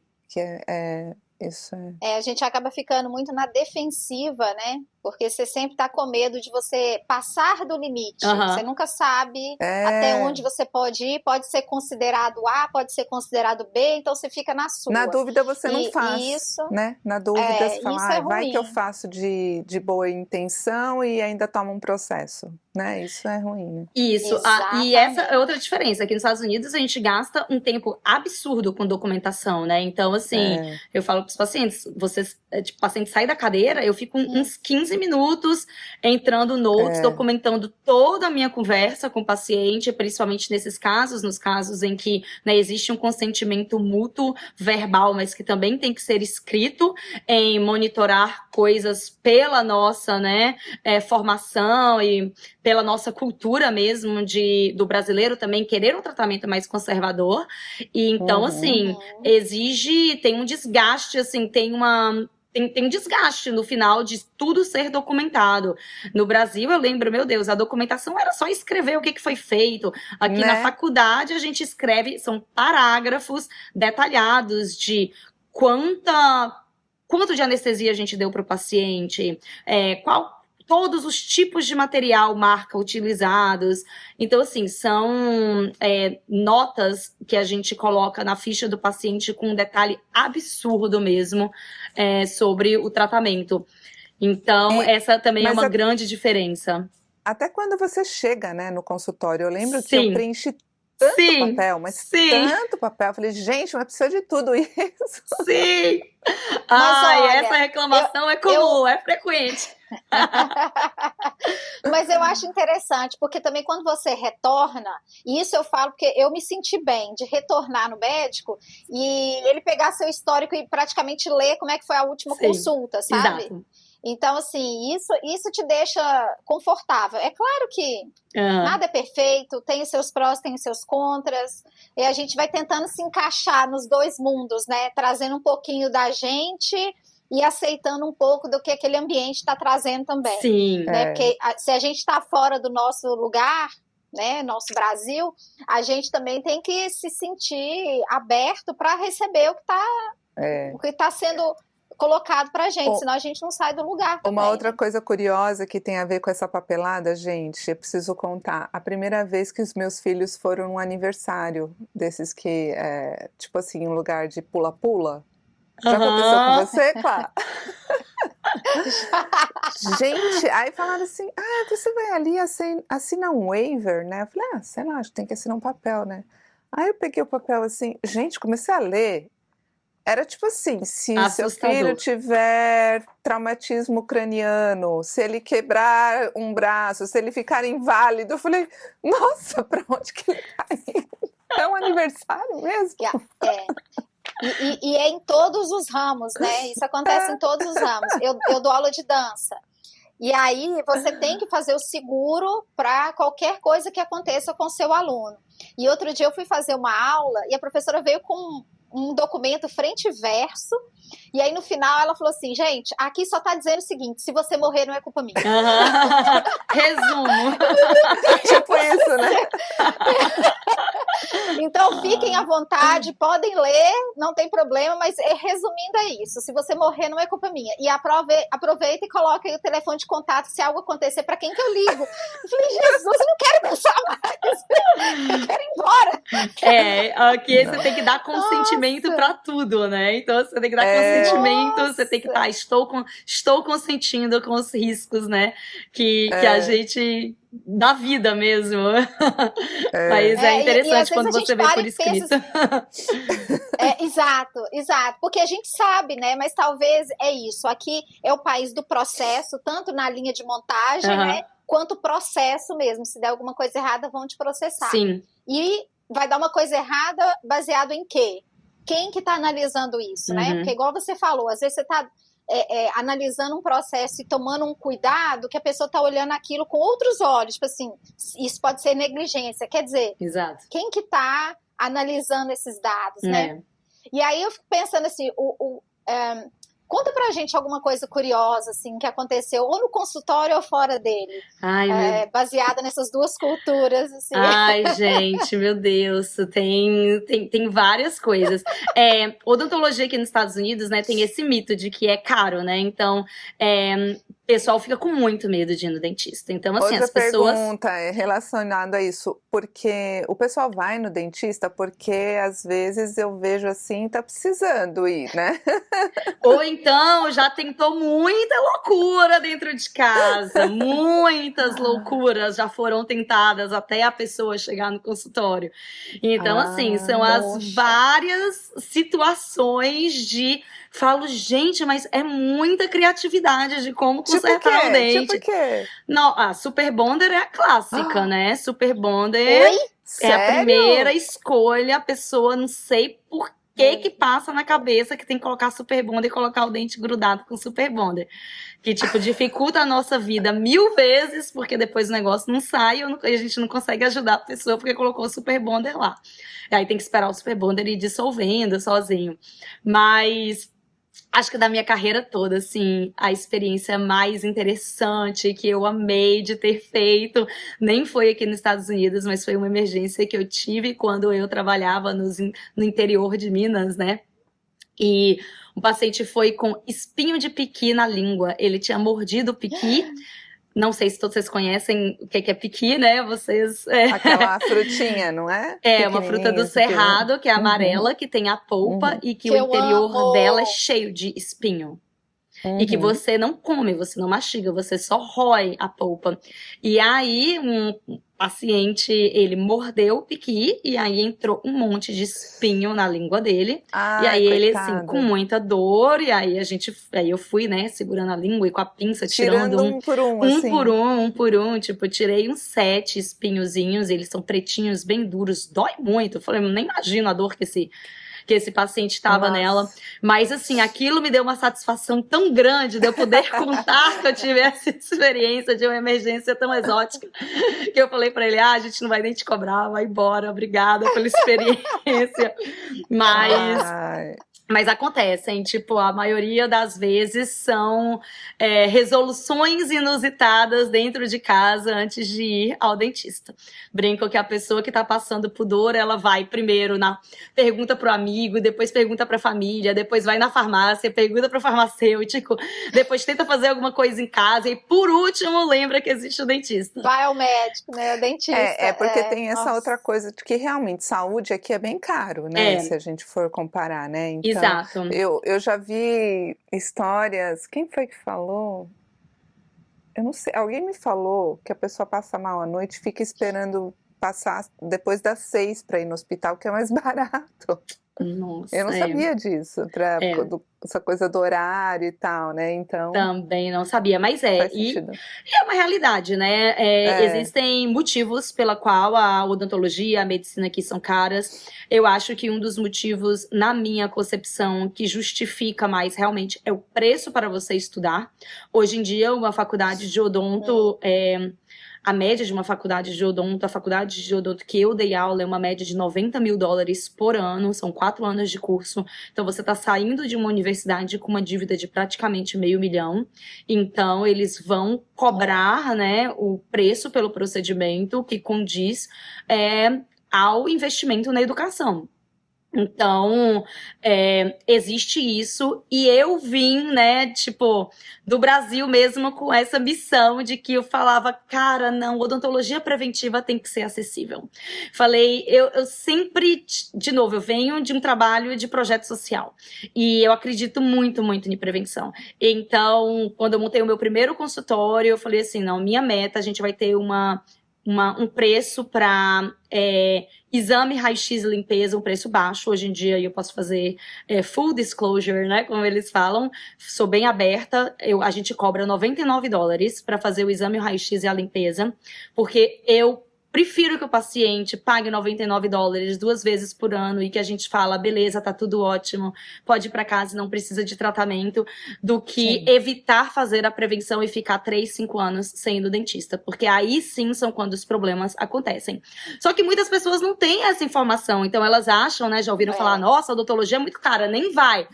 isso a gente acaba ficando muito na defensiva, né? Porque você sempre está com medo de você passar do limite. Você nunca sabe até onde você pode ir. Pode ser considerado A, pode ser considerado B, então você fica na sua. Na dúvida você não faz, né? Na dúvida você fala, vai que eu faço de boa intenção e ainda tomo um processo, né? Isso é ruim, né? Isso. E essa é outra diferença. Aqui nos Estados Unidos a gente gasta um tempo absurdo com documentação, né? Então, assim, eu falo para os pacientes, o paciente sai da cadeira, eu fico uns 15 minutos entrando notes, documentando toda a minha conversa com o paciente, principalmente nesses casos, nos casos em que, né, existe um consentimento mútuo verbal, mas que também tem que ser escrito, em monitorar coisas pela nossa, né, formação e pela nossa cultura mesmo do brasileiro também querer um tratamento mais conservador. E então, assim, tem um desgaste, assim, tem um desgaste no final de tudo ser documentado. No Brasil, eu lembro, meu Deus, a documentação era só escrever o que foi feito. Aqui na faculdade, a gente escreve, são parágrafos detalhados de quanto de anestesia a gente deu para o paciente, todos os tipos de material marca utilizados. Então, assim, são notas que a gente coloca na ficha do paciente com um detalhe absurdo mesmo sobre o tratamento. Então, essa também é uma grande diferença. Até quando você chega, né, no consultório, eu lembro que eu preenchi tanto papel, mas tanto papel. Eu falei, gente, mas precisa de tudo isso. Sim! Olha, essa reclamação é comum, é frequente. Mas eu acho interessante, porque também quando você retorna, e isso eu falo porque eu me senti bem de retornar no médico e ele pegar seu histórico e praticamente ler como é que foi a última consulta, sabe? Exato. Então, assim, isso te deixa confortável. É claro que nada é perfeito, tem os seus prós, tem os seus contras, e a gente vai tentando se encaixar nos dois mundos, né? Trazendo um pouquinho da gente e aceitando um pouco do que aquele ambiente está trazendo também. Sim. Né? Porque se a gente está fora do nosso lugar, né, nosso Brasil, a gente também tem que se sentir aberto para receber o que está sendo colocado pra gente, senão a gente não sai do lugar também. Uma outra coisa curiosa que tem a ver com essa papelada, gente, eu preciso contar. A primeira vez que os meus filhos foram num aniversário, desses que é, tipo assim, um lugar de pula-pula. Já aconteceu com você, Clá? Gente, aí falaram assim, você vai ali assinar um waiver, né? Eu falei, sei lá, acho que tem que assinar um papel, né? Aí eu peguei o papel assim, gente, comecei a ler. Era tipo assim, se seu filho tiver traumatismo craniano, se ele quebrar um braço, se ele ficar inválido, eu falei, nossa, pra onde que ele tá indo? É um aniversário mesmo? E é em todos os ramos, né? Isso acontece em todos os ramos. Eu dou aula de dança. E aí você tem que fazer o seguro para qualquer coisa que aconteça com o seu aluno. E outro dia eu fui fazer uma aula e a professora veio com um documento frente e verso, e aí no final ela falou assim, gente, aqui só tá dizendo o seguinte, se você morrer não é culpa minha. Resumo. Tipo isso, né? Então fiquem à vontade, podem ler, não tem problema, mas resumindo é isso, se você morrer não é culpa minha. E aproveita e coloca aí o telefone de contato se algo acontecer, para quem que eu ligo. Eu falei, Jesus, eu não quero pensar mais, eu quero ir embora. Aqui você tem que dar consentimento para tudo, né? Então você tem que dar consentimento, você tem que estar, estou consentindo com os riscos, né? Que a gente... da vida mesmo. Mas é interessante quando você vê por escrito. Exato. Porque a gente sabe, né? Mas talvez é isso. Aqui é o país do processo, tanto na linha de montagem, né? Quanto processo mesmo. Se der alguma coisa errada, vão te processar. Sim. E vai dar uma coisa errada baseado em quê? Quem que tá analisando isso, né? Porque igual você falou, às vezes você tá... analisando um processo e tomando um cuidado que a pessoa está olhando aquilo com outros olhos, tipo assim, isso pode ser negligência, quer dizer, quem que está analisando esses dados, né? E aí eu fico pensando assim, conta pra gente alguma coisa curiosa, assim, que aconteceu ou no consultório ou fora dele, baseada nessas duas culturas, assim. Ai, gente, meu Deus, tem várias coisas. Odontologia aqui nos Estados Unidos, né, tem esse mito de que é caro, né, então... o pessoal fica com muito medo de ir no dentista. Então, assim, outra as pessoas... pergunta é relacionada a isso. Porque o pessoal vai no dentista porque, às vezes, eu vejo assim, tá precisando ir, né? Ou então, já tentou muita loucura dentro de casa. Muitas loucuras já foram tentadas até a pessoa chegar no consultório. Então, assim, são as várias situações de... Falo, gente, mas é muita criatividade de como consertar o dente. Tipo o quê? Não, a Super Bonder é a clássica, né? Super Bonder é a primeira escolha. A pessoa, não sei por que passa na cabeça que tem que colocar Super Bonder e colocar o dente grudado com Super Bonder. Que, tipo, dificulta a nossa vida 1000 vezes, porque depois o negócio não sai e a gente não consegue ajudar a pessoa porque colocou o Super Bonder lá. E aí tem que esperar o Super Bonder ir dissolvendo sozinho. Mas... acho que da minha carreira toda, assim, a experiência mais interessante que eu amei de ter feito, nem foi aqui nos Estados Unidos, mas foi uma emergência que eu tive quando eu trabalhava no interior de Minas, né? E um paciente foi com espinho de piqui na língua. Ele tinha mordido o piqui. Não sei se todos vocês conhecem o que é piqui, né? Vocês... aquela frutinha, não é? É, uma fruta do cerrado, que é amarela, que tem a polpa e que o interior dela é cheio de espinho. E que você não come, você não mastiga, você só rói a polpa. E aí, um paciente, ele mordeu o piqui e aí entrou um monte de espinho na língua dele. E aí ele, assim, com muita dor, e aí eu fui, né, segurando a língua e com a pinça, tirando um por um, tipo, tirei uns 7 espinhozinhos, eles são pretinhos, bem duros, dói muito. Eu falei, nem imagino a dor que esse paciente estava nela. Mas, assim, aquilo me deu uma satisfação tão grande de eu poder contar que eu tive essa experiência de uma emergência tão exótica, que eu falei pra ele, a gente não vai nem te cobrar, vai embora, obrigada pela experiência. Mas... Mas acontecem, tipo, a maioria das vezes são resoluções inusitadas dentro de casa antes de ir ao dentista. Brinco que a pessoa que tá passando por dor, ela vai primeiro pergunta pro amigo, depois pergunta pra família, depois vai na farmácia, pergunta pro farmacêutico, depois tenta fazer alguma coisa em casa e, por último, lembra que existe o dentista. Vai ao médico, né? O dentista. Porque tem essa outra coisa de que realmente saúde aqui é bem caro, né? Se a gente for comparar, né? Então, exato. Eu já vi histórias. Quem foi que falou? Eu não sei. Alguém me falou que a pessoa passa mal à noite e fica esperando passar depois das 6 para ir no hospital, que é mais barato. Nossa, eu não sabia disso, essa coisa do horário e tal, né? Então. Também não sabia, mas faz e sentido. é uma realidade, né? Existem motivos pela qual a odontologia, a medicina aqui são caras. Eu acho que um dos motivos, na minha concepção, que justifica mais realmente é o preço para você estudar. Hoje em dia, uma faculdade de odonto a média de uma faculdade de odonto, a faculdade de odonto que eu dei aula é uma média de $90 mil por ano, são 4 anos de curso. Então, você está saindo de uma universidade com uma dívida de praticamente $500 mil. Então, eles vão cobrar, né, o preço pelo procedimento que condiz ao investimento na educação. Então, existe isso, e eu vim, né, tipo, do Brasil mesmo com essa missão de que eu falava, cara, não, odontologia preventiva tem que ser acessível. Falei, eu sempre, de novo, eu venho de um trabalho de projeto social, e eu acredito muito, muito em prevenção. Então, quando eu montei o meu primeiro consultório, eu falei assim, não, minha meta, a gente vai ter um preço para exame, raio-x e limpeza, um preço baixo. Hoje em dia eu posso fazer full disclosure, né, como eles falam. Sou bem aberta. A gente cobra $99 para fazer o exame, o raio-x e a limpeza, porque eu prefiro que o paciente pague $99 2 vezes por ano e que a gente fala, beleza, tá tudo ótimo, pode ir para casa e não precisa de tratamento, do que evitar fazer a prevenção e ficar 3, 5 anos sem ir no dentista, porque aí sim são quando os problemas acontecem. Só que muitas pessoas não têm essa informação, então elas acham, né, já ouviram falar, nossa, a odontologia é muito cara, nem vai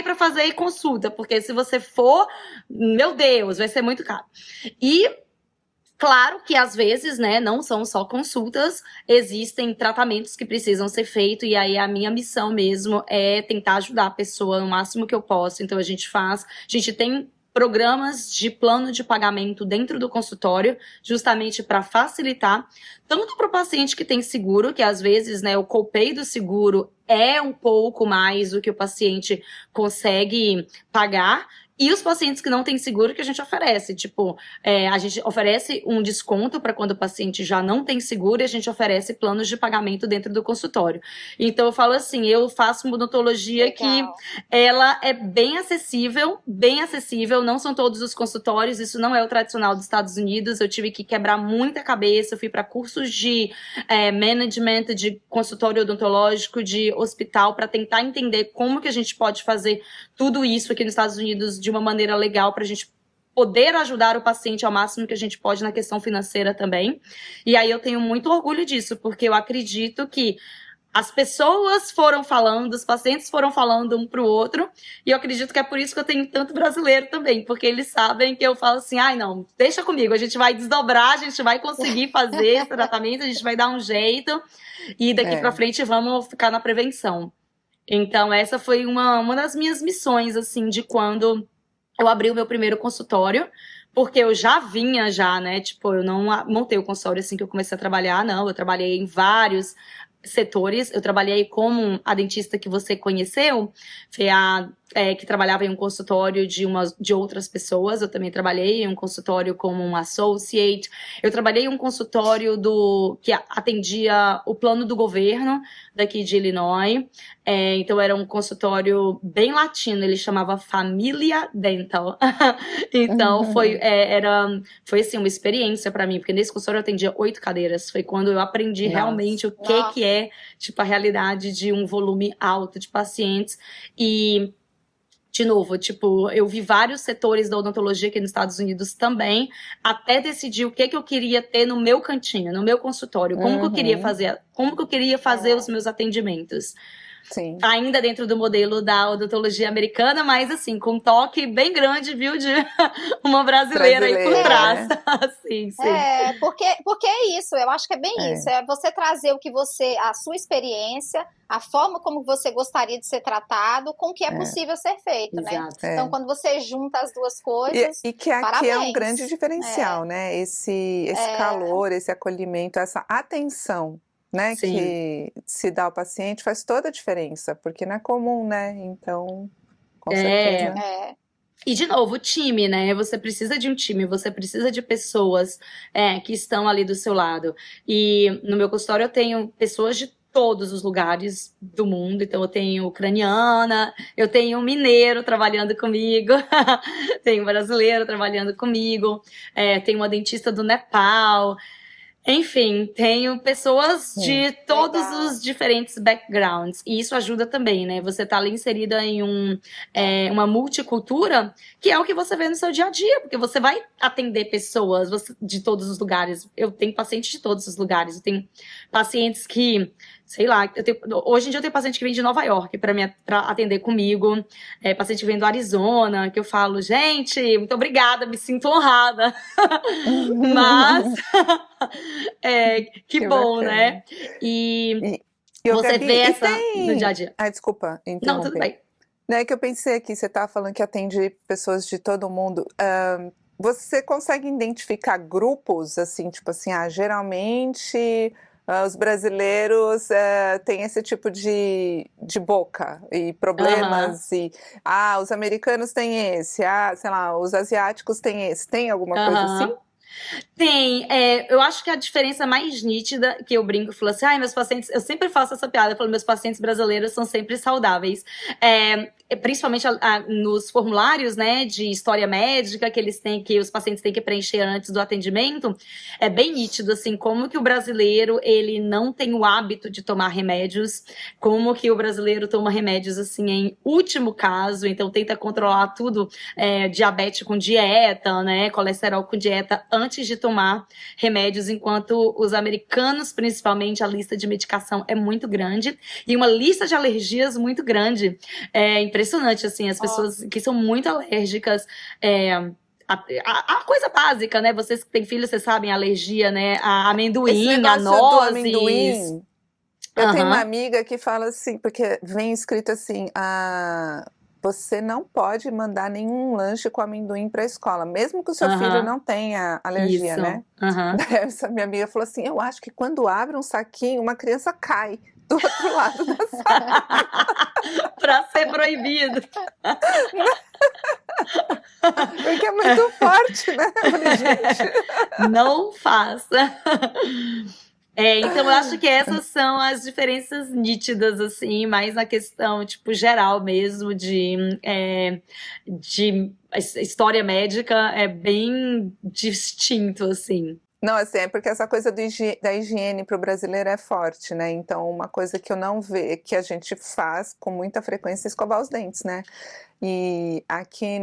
para fazer consulta, porque se você for, meu Deus, vai ser muito caro. E claro que às vezes, né, não são só consultas, existem tratamentos que precisam ser feitos, e aí a minha missão mesmo é tentar ajudar a pessoa no máximo que eu posso. Então a gente tem programas de plano de pagamento dentro do consultório, justamente para facilitar, tanto para o paciente que tem seguro, que às vezes, né, o copay do seguro é um pouco mais do que o paciente consegue pagar, e os pacientes que não têm seguro, que a gente oferece. Tipo, a gente oferece um desconto para quando o paciente já não tem seguro, e a gente oferece planos de pagamento dentro do consultório. Então, eu falo assim, eu faço uma odontologia que ela é bem acessível, não são todos os consultórios, isso não é o tradicional dos Estados Unidos, eu tive que quebrar muita cabeça, eu fui para cursos de management, de consultório odontológico, de hospital, para tentar entender como que a gente pode fazer tudo isso aqui nos Estados Unidos de uma maneira legal para a gente poder ajudar o paciente ao máximo que a gente pode na questão financeira também. E aí eu tenho muito orgulho disso, porque eu acredito que as pessoas foram falando, os pacientes foram falando um pro outro, e eu acredito que é por isso que eu tenho tanto brasileiro também, porque eles sabem que eu falo assim, ai não, deixa comigo, a gente vai desdobrar, a gente vai conseguir fazer esse tratamento, a gente vai dar um jeito, e daqui pra frente vamos ficar na prevenção. Então essa foi uma das minhas missões, assim, de quando eu abri o meu primeiro consultório, porque eu já vinha, né, tipo, eu não montei o consultório assim que eu comecei a trabalhar, não, eu trabalhei em vários setores, eu trabalhei como a dentista que você conheceu, foi que trabalhava em um consultório de outras pessoas, eu também trabalhei em um consultório como um associate, eu trabalhei em um consultório que atendia o plano do governo daqui de Illinois, então era um consultório bem latino, ele chamava Família Dental, então foi assim, uma experiência para mim, porque nesse consultório eu atendia 8 cadeiras, foi quando eu aprendi realmente o que é, tipo, a realidade de um volume alto de pacientes. E de novo, tipo, eu vi vários setores da odontologia aqui nos Estados Unidos também, até decidir o que eu queria ter no meu cantinho, no meu consultório, como que eu queria fazer os meus atendimentos. Sim. Ainda dentro do modelo da odontologia americana, mas assim, com um toque bem grande, viu, de uma brasileira aí por trás. Sim, sim. Porque é isso, eu acho que é bem isso. É você trazer a sua experiência, a forma como você gostaria de ser tratado, com o que é possível ser feito, Exato. né? Então, quando você junta as duas coisas, e que aqui parabéns. é um grande diferencial, né? Esse calor, esse acolhimento, essa atenção, né, Sim. que se dá ao paciente faz toda a diferença, porque não é comum, né? Então, com certeza. E, de novo, o time, né? Você precisa de um time, você precisa de pessoas que estão ali do seu lado. E no meu consultório eu tenho pessoas de todos os lugares do mundo. Então, eu tenho ucraniana, eu tenho um mineiro trabalhando comigo, tenho um brasileiro trabalhando comigo, tenho uma dentista do Nepal. Enfim, tenho pessoas de todos os diferentes backgrounds. E isso ajuda também, né? Você tá ali inserida em uma multicultura, que é o que você vê no seu dia a dia. Porque você vai atender pessoas de todos os lugares. Eu tenho pacientes de todos os lugares. Eu tenho pacientes que... Sei lá, hoje em dia eu tenho paciente que vem de Nova York pra atender comigo, paciente que vem do Arizona, que eu falo, gente, muito obrigada, me sinto honrada. Mas, que bom, bacana. Né? E você Gabi, vê no dia a dia. Desculpa, Não, tudo bem. Não é que eu pensei aqui, você estava falando que atende pessoas de todo mundo. Você consegue identificar grupos, assim, tipo assim, geralmente... os brasileiros têm esse tipo de boca e problemas, e os americanos têm esse, sei lá, os asiáticos têm esse. Tem alguma coisa assim? Tem, eu acho que a diferença mais nítida, que eu brinco, falo assim, meus pacientes, eu sempre faço essa piada, eu falo, meus pacientes brasileiros são sempre saudáveis, principalmente nos formulários, né, de história médica que os pacientes têm que preencher antes do atendimento, é bem nítido, assim, como que o brasileiro, ele não tem o hábito de tomar remédios, como que o brasileiro toma remédios, assim, em último caso, então tenta controlar tudo, diabetes com dieta, né, colesterol com dieta, antes de tomar remédios, enquanto os americanos, principalmente, a lista de medicação é muito grande e uma lista de alergias muito grande. É impressionante, assim, as pessoas que são muito alérgicas, a coisa básica, né? Vocês que têm filhos, vocês sabem, alergia, né? A amendoim, a nozes. Do amendoim, eu tenho uma amiga que fala assim, porque vem escrito assim, você não pode mandar nenhum lanche com amendoim para a escola, mesmo que o seu filho não tenha alergia, né? Essa minha amiga falou assim, eu acho que quando abre um saquinho, uma criança cai do outro lado da sala. Para ser proibido. Porque é muito forte, né? Eu falei, gente. Não faça. Então eu acho que essas são as diferenças nítidas, assim, mais na questão, tipo, geral mesmo, de história médica é bem distinto, assim. Não, assim, é porque essa coisa da higiene para o brasileiro é forte, né? Então, uma coisa que eu não vejo, que a gente faz com muita frequência, é escovar os dentes, né? E aqui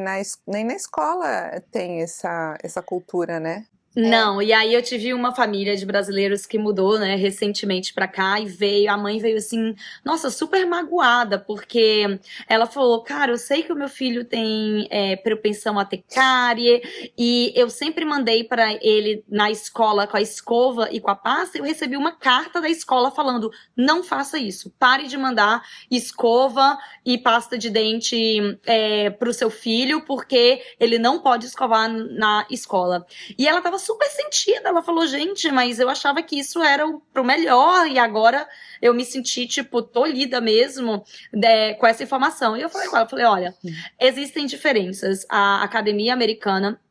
nem na escola tem essa cultura, né? Não, e aí eu tive uma família de brasileiros que mudou, né, recentemente pra cá e a mãe veio assim, nossa, super magoada, porque ela falou, cara, eu sei que o meu filho tem propensão a ter cárie e eu sempre mandei pra ele na escola com a escova e com a pasta, eu recebi uma carta da escola falando, não faça isso, pare de mandar escova e pasta de dente pro seu filho, porque ele não pode escovar na escola. E ela tava super sentida, ela falou, gente, mas eu achava que isso era pro melhor e agora eu me senti, tipo, tolhida mesmo com essa informação. E eu falei com ela, olha, existem diferenças. A Academia Americana,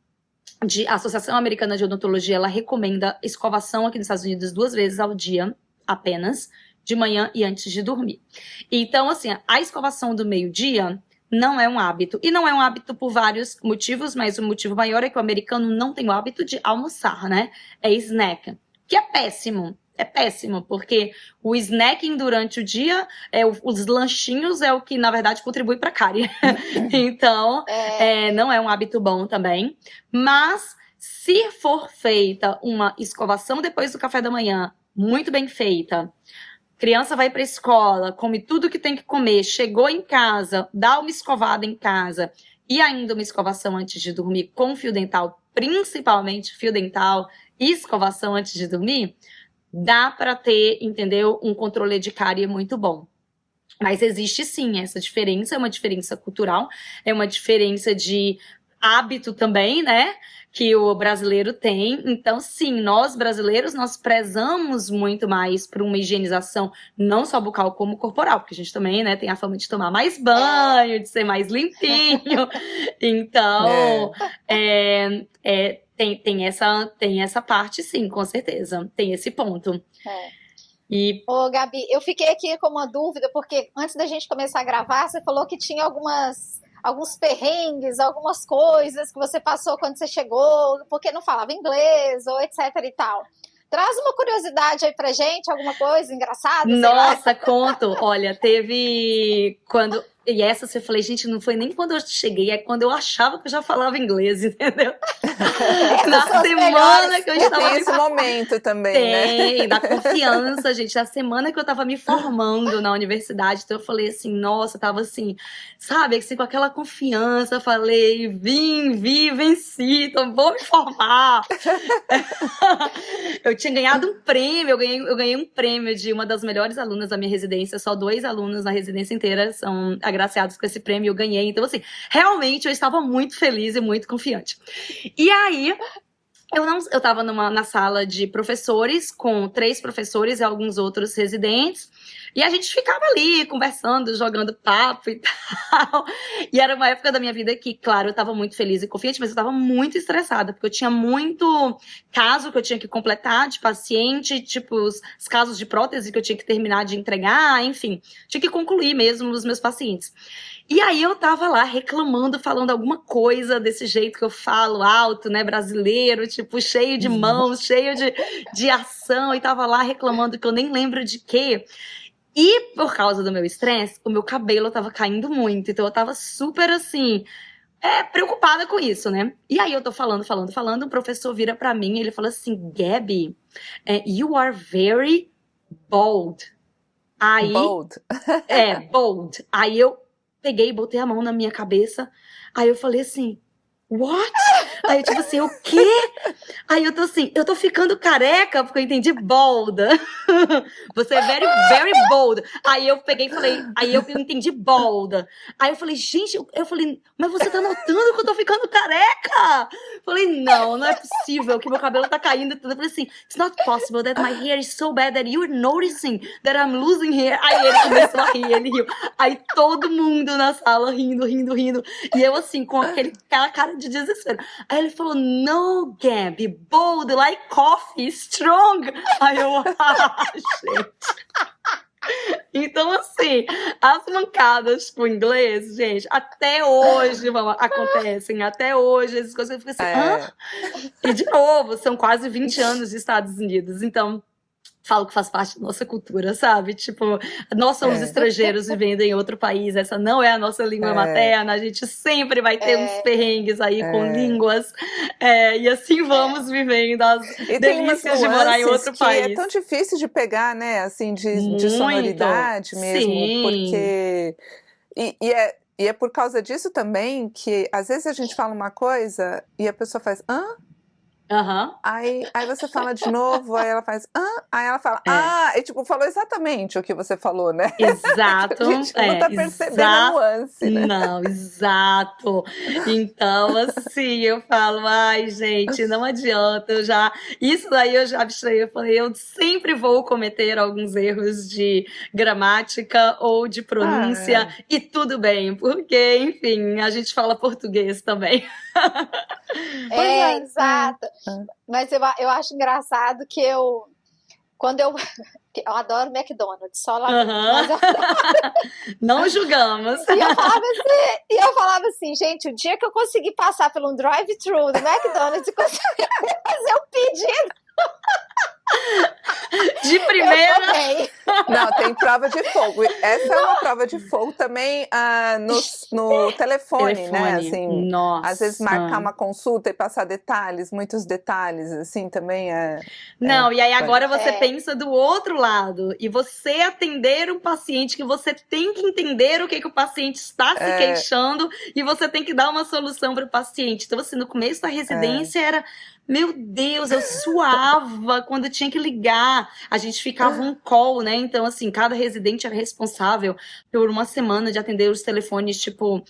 a Associação Americana de Odontologia, ela recomenda escovação aqui nos Estados Unidos 2 vezes ao dia, apenas, de manhã e antes de dormir. Então, assim, a escovação do meio-dia não é um hábito. E não é um hábito por vários motivos, mas o motivo maior é que o americano não tem o hábito de almoçar, né? É snack. Que é péssimo. É péssimo, porque o snacking durante o dia, os lanchinhos é o que, na verdade, contribui para a cárie. Então, não é um hábito bom também. Mas, se for feita uma escovação depois do café da manhã, muito bem feita, criança vai para a escola, come tudo que tem que comer, chegou em casa, dá uma escovada em casa e ainda uma escovação antes de dormir com fio dental, principalmente fio dental e escovação antes de dormir, dá para ter, entendeu, um controle de cárie muito bom. Mas existe sim essa diferença, é uma diferença cultural, é uma diferença de hábito também, né, que o brasileiro tem. Então, sim, nós brasileiros, nós prezamos muito mais por uma higienização, não só bucal como corporal, porque a gente também, né, tem a fama de tomar mais banho, de ser mais limpinho. Então, tem essa parte, sim, com certeza. Tem esse ponto. Ô, Gabi, eu fiquei aqui com uma dúvida, porque antes da gente começar a gravar, você falou que tinha alguns perrengues, algumas coisas que você passou quando você chegou, porque não falava inglês, ou etc e tal. Traz uma curiosidade aí pra gente, alguma coisa engraçada? Nossa, conto. Olha, teve quando... E essa eu falei, gente, não foi nem quando eu cheguei, é quando eu achava que eu já falava inglês, entendeu? Na semana que eu estava... Tem esse momento também, né? Tem, da confiança, gente. Na semana que eu tava me formando na universidade, então eu falei assim, nossa, tava assim, sabe, assim, com aquela confiança, falei, vi, venci, então vou me formar. Eu tinha ganhado um prêmio, eu ganhei um prêmio de uma das melhores alunas da minha residência, só 2 alunos na residência inteira são agraciados com esse prêmio, eu ganhei. Então, assim, realmente eu estava muito feliz e muito confiante. E aí, eu tava na sala de professores, com 3 professores e alguns outros residentes, e a gente ficava ali, conversando, jogando papo e tal. E era uma época da minha vida que, claro, eu tava muito feliz e confiante, mas eu tava muito estressada, porque eu tinha muito caso que eu tinha que completar de paciente, tipo, os casos de prótese que eu tinha que terminar de entregar, enfim, tinha que concluir mesmo os meus pacientes. E aí eu tava lá reclamando, falando alguma coisa desse jeito que eu falo, alto, né, brasileiro, tipo, cheio de mãos, cheio de ação, e tava lá reclamando que eu nem lembro de quê. E por causa do meu estresse, o meu cabelo tava caindo muito, então eu tava super assim, preocupada com isso, né? E aí eu tô falando, o professor vira pra mim e ele fala assim, Gabi, you are very bold. Aí, bold? Bold. Aí eu peguei, botei a mão na minha cabeça, aí eu falei assim, what? Aí eu tipo assim, o quê? Aí eu tô assim, eu tô ficando careca, porque eu entendi bold. Você é very, very bold. Aí eu peguei e falei, aí eu entendi bold. Aí eu falei, gente, eu falei, mas você tá notando que eu tô ficando careca? Eu falei, não é possível que meu cabelo tá caindo. Eu falei assim, it's not possible that my hair is so bad that you're noticing that I'm losing hair. Aí ele começou a rir, ele riu. Aí todo mundo na sala rindo. E eu assim, com aquela cara de desespero. Aí ele falou, no, Gabi, bold, like coffee, strong. Aí eu, gente. Então, assim, as mancadas com inglês, gente, até hoje acontecem, até hoje, essas coisas eu fico assim, E de novo, são quase 20 anos dos Estados Unidos, então... Falo que faz parte da nossa cultura, sabe? Tipo, nós somos estrangeiros vivendo em outro país, essa não é a nossa língua materna, a gente sempre vai ter uns perrengues aí com línguas, e assim vamos vivendo as delícias de morar em outro país. É tão difícil de pegar, né, assim, de sonoridade mesmo, sim. Porque... E é por causa disso também que, às vezes, a gente fala uma coisa e a pessoa faz, hã? Aí você fala de novo, aí ela faz, aí ela fala, e tipo, falou exatamente o que você falou, né? Exato. A gente não tá percebendo a nuance, né? Não, exato. Então, assim, eu falo, ai, gente, não adianta, isso daí eu já abstraí, eu falei, eu sempre vou cometer alguns erros de gramática ou de pronúncia, e tudo bem, porque, enfim, a gente fala português também. Exato. Mas eu acho engraçado que quando eu adoro McDonald's, só lá não julgamos. E eu falava assim, gente, o dia que eu conseguir passar por um drive-thru do McDonald's e conseguir fazer um pedido, De primeira. Não, tem prova de fogo. Essa é uma prova de fogo também no telefone, né? Assim, Nossa. Às vezes marcar uma consulta e passar detalhes, muitos detalhes, assim, também é... Não, e aí agora você pensa do outro lado. E você atender um paciente que você tem que entender o que o paciente está se queixando e você tem que dar uma solução para o paciente. Então, assim, no começo da residência era... Meu Deus, eu suava quando tinha que ligar. A gente ficava um call, né? Então, assim, cada residente era responsável por uma semana de atender os telefones, tipo,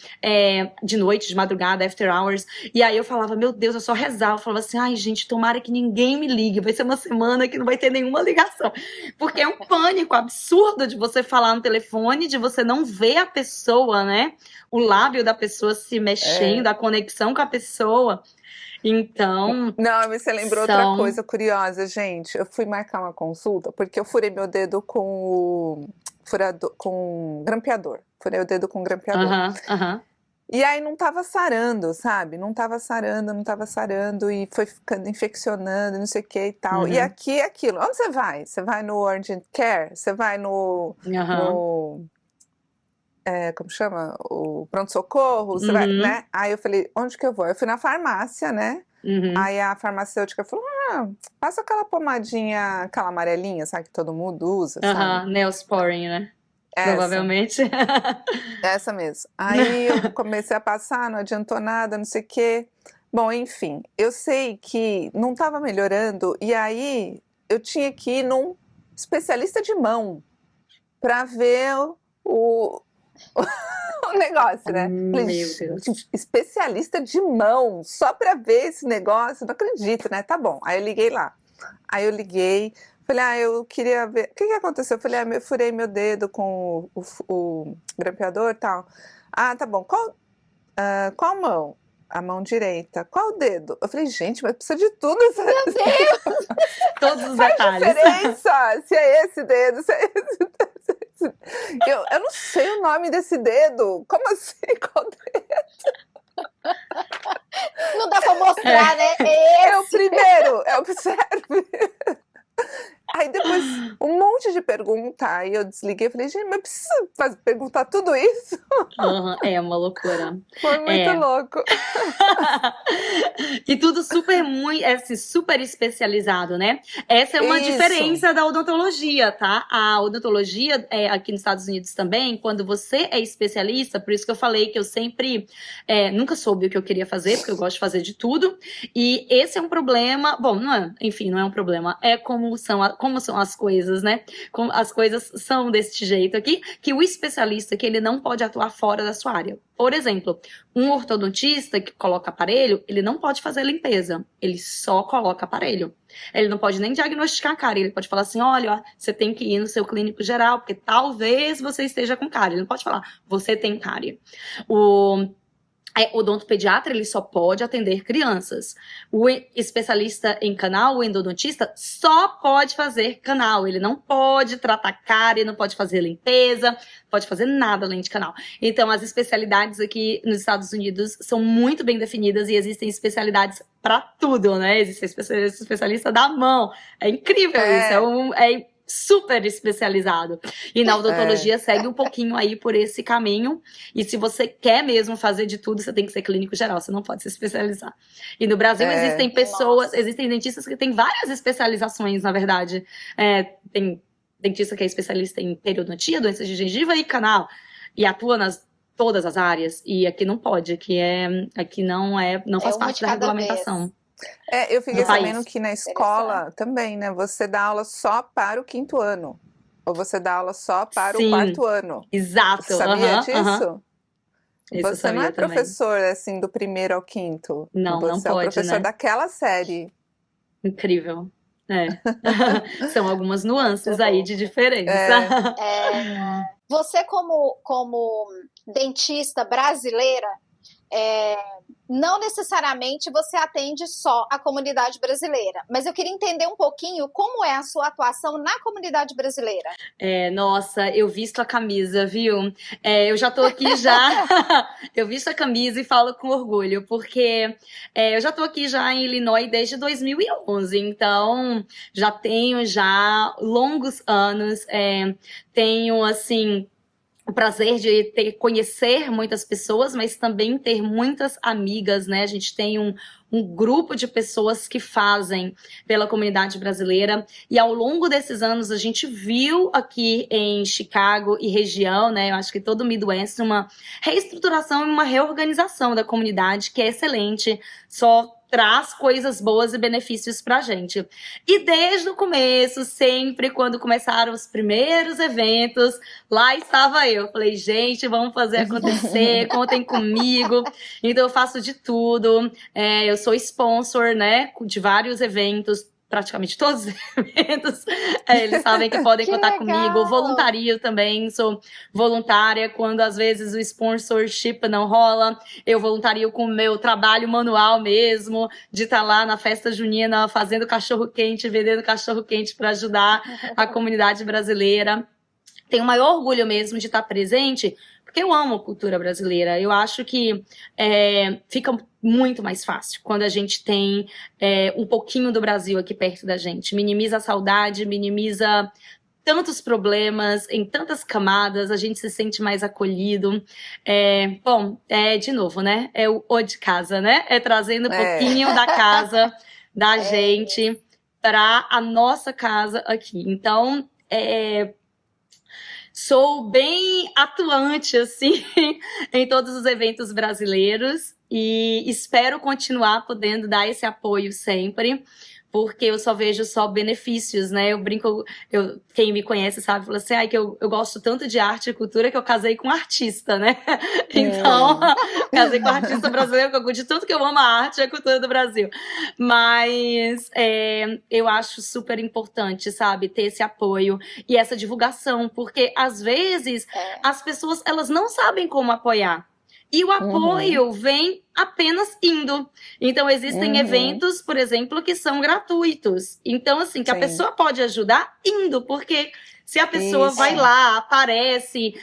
de noite, de madrugada, after hours. E aí eu falava, meu Deus, eu só rezava. Eu falava assim, ai, gente, tomara que ninguém me ligue. Vai ser uma semana que não vai ter nenhuma ligação. Porque é um pânico absurdo de você falar no telefone, de você não ver a pessoa, né? O lábio da pessoa se mexendo, a conexão com a pessoa. Então. Não, você lembrou outra coisa curiosa, gente. Eu fui marcar uma consulta porque eu furei meu dedo com grampeador. Furei o dedo com grampeador. E aí não tava sarando, sabe? Não tava sarando e foi ficando infeccionando, não sei o que e tal. E aqui é aquilo. Onde você vai? Você vai no urgent care? Você vai no como chama? O pronto-socorro, você vai, né? Aí eu falei, onde que eu vou? Eu fui na farmácia, né? Aí a farmacêutica falou, passa aquela pomadinha, aquela amarelinha, sabe? Que todo mundo usa, sabe? Neosporin, né? Essa. Provavelmente. Essa mesmo. Aí eu comecei a passar, não adiantou nada, não sei o quê. Bom, enfim, eu sei que não estava melhorando e aí eu tinha que ir num especialista de mão para ver o negócio, né? Meu Deus. Especialista de mão, só para ver esse negócio, não acredito, né? Tá bom. Aí eu liguei lá. Aí eu liguei, falei, eu queria ver. O que aconteceu? Eu falei, eu furei meu dedo com o grampeador e tal. Ah, tá bom. Qual mão? A mão direita. Qual dedo? Eu falei, gente, mas precisa de tudo. Meu Deus! Todos os detalhes. Faz diferença se é esse dedo, se é esse dedo. Eu não sei o nome desse dedo. Como assim? Qual dedo? Não dá pra mostrar, né? É o primeiro. Serve. Aí depois, um monte de pergunta. Aí eu desliguei e falei, gente, mas precisa perguntar tudo isso? É uma loucura. Foi muito louco. E tudo super especializado, né? Essa é uma diferença da odontologia, tá? A odontologia, aqui nos Estados Unidos também, quando você é especialista, por isso que eu falei que eu sempre nunca soube o que eu queria fazer, porque eu gosto de fazer de tudo. E esse é um problema, bom, não é um problema, é como são as coisas, né? Como as coisas são desse jeito aqui, que o especialista, que ele não pode atuar fora da sua área. Por exemplo, um ortodontista que coloca aparelho, ele não pode fazer limpeza, ele só coloca aparelho. Ele não pode nem diagnosticar cárie, ele pode falar assim, olha, você tem que ir no seu clínico geral, porque talvez você esteja com cárie. Ele não pode falar, você tem cárie. O odontopediatra, ele só pode atender crianças. O especialista em canal, o endodontista, só pode fazer canal. Ele não pode tratar cárie, não pode fazer limpeza, não pode fazer nada além de canal. Então, as especialidades aqui nos Estados Unidos são muito bem definidas e existem especialidades para tudo, né? Existe especialista da mão. É incrível isso. É super especializado. E na odontologia segue um pouquinho aí por esse caminho. E se você quer mesmo fazer de tudo, você tem que ser clínico geral, você não pode se especializar. E no Brasil existem existem dentistas que têm várias especializações, na verdade. Tem dentista que é especialista em periodontia, doenças de gengiva e canal. E atua nas todas as áreas. E aqui não pode, aqui não faz parte da regulamentação. Eu fiquei sabendo que na escola também, né? Você dá aula só para o 5º ano. Ou você dá aula só para o 4º ano. Exato. Você sabia disso? Você não é também. professor, assim, do 1º ao 5º. Não, você não pode, é o professor né? daquela série. Incrível. São algumas nuances aí de diferença. Você como dentista brasileira, não necessariamente você atende só a comunidade brasileira, mas eu queria entender um pouquinho como é a sua atuação na comunidade brasileira. Nossa, eu visto a camisa, viu? Eu já tô aqui já, eu visto a camisa e falo com orgulho, porque eu já tô aqui já em Illinois desde 2011, então já tenho já longos anos, tenho, assim, o prazer de conhecer muitas pessoas, mas também ter muitas amigas, né? A gente tem um grupo de pessoas que fazem pela comunidade brasileira. E ao longo desses anos, a gente viu aqui em Chicago e região, né? Eu acho que todo o Midwest, uma reestruturação e uma reorganização da comunidade que é excelente. Só traz coisas boas e benefícios pra gente. E desde o começo, sempre quando começaram os primeiros eventos, lá estava eu. Falei, gente, vamos fazer acontecer, contem comigo. Então eu faço de tudo. Eu sou sponsor, né, de vários eventos, praticamente todos os eventos. Eles sabem que podem contar comigo. Voluntario também, sou voluntária. Quando às vezes o sponsorship não rola, eu voluntario com o meu trabalho manual mesmo, de estar lá na festa junina fazendo cachorro-quente, vendendo cachorro-quente para ajudar a comunidade brasileira. Tenho o maior orgulho mesmo de estar presente, porque eu amo a cultura brasileira. Eu acho que fica muito mais fácil quando a gente tem um pouquinho do Brasil aqui perto da gente. Minimiza a saudade, minimiza tantos problemas, em tantas camadas, a gente se sente mais acolhido. Bom, de novo, né? É o de casa, né? É trazendo um pouquinho da casa da gente para a nossa casa aqui. Então, sou bem atuante, assim, em todos os eventos brasileiros e espero continuar podendo dar esse apoio sempre, porque eu só vejo só benefícios, né? Eu brinco, quem me conhece sabe, fala assim, que eu gosto tanto de arte e cultura que eu casei com um artista, né? Então, casei com um artista brasileiro, que eu gosto de tanto que eu amo a arte e a cultura do Brasil. Mas eu acho super importante, sabe? Ter esse apoio e essa divulgação, porque às vezes as pessoas, elas não sabem como apoiar. E o apoio vem apenas indo. Então, existem eventos, por exemplo, que são gratuitos. Então, assim, que a pessoa pode ajudar indo, porque se a pessoa vai lá, aparece,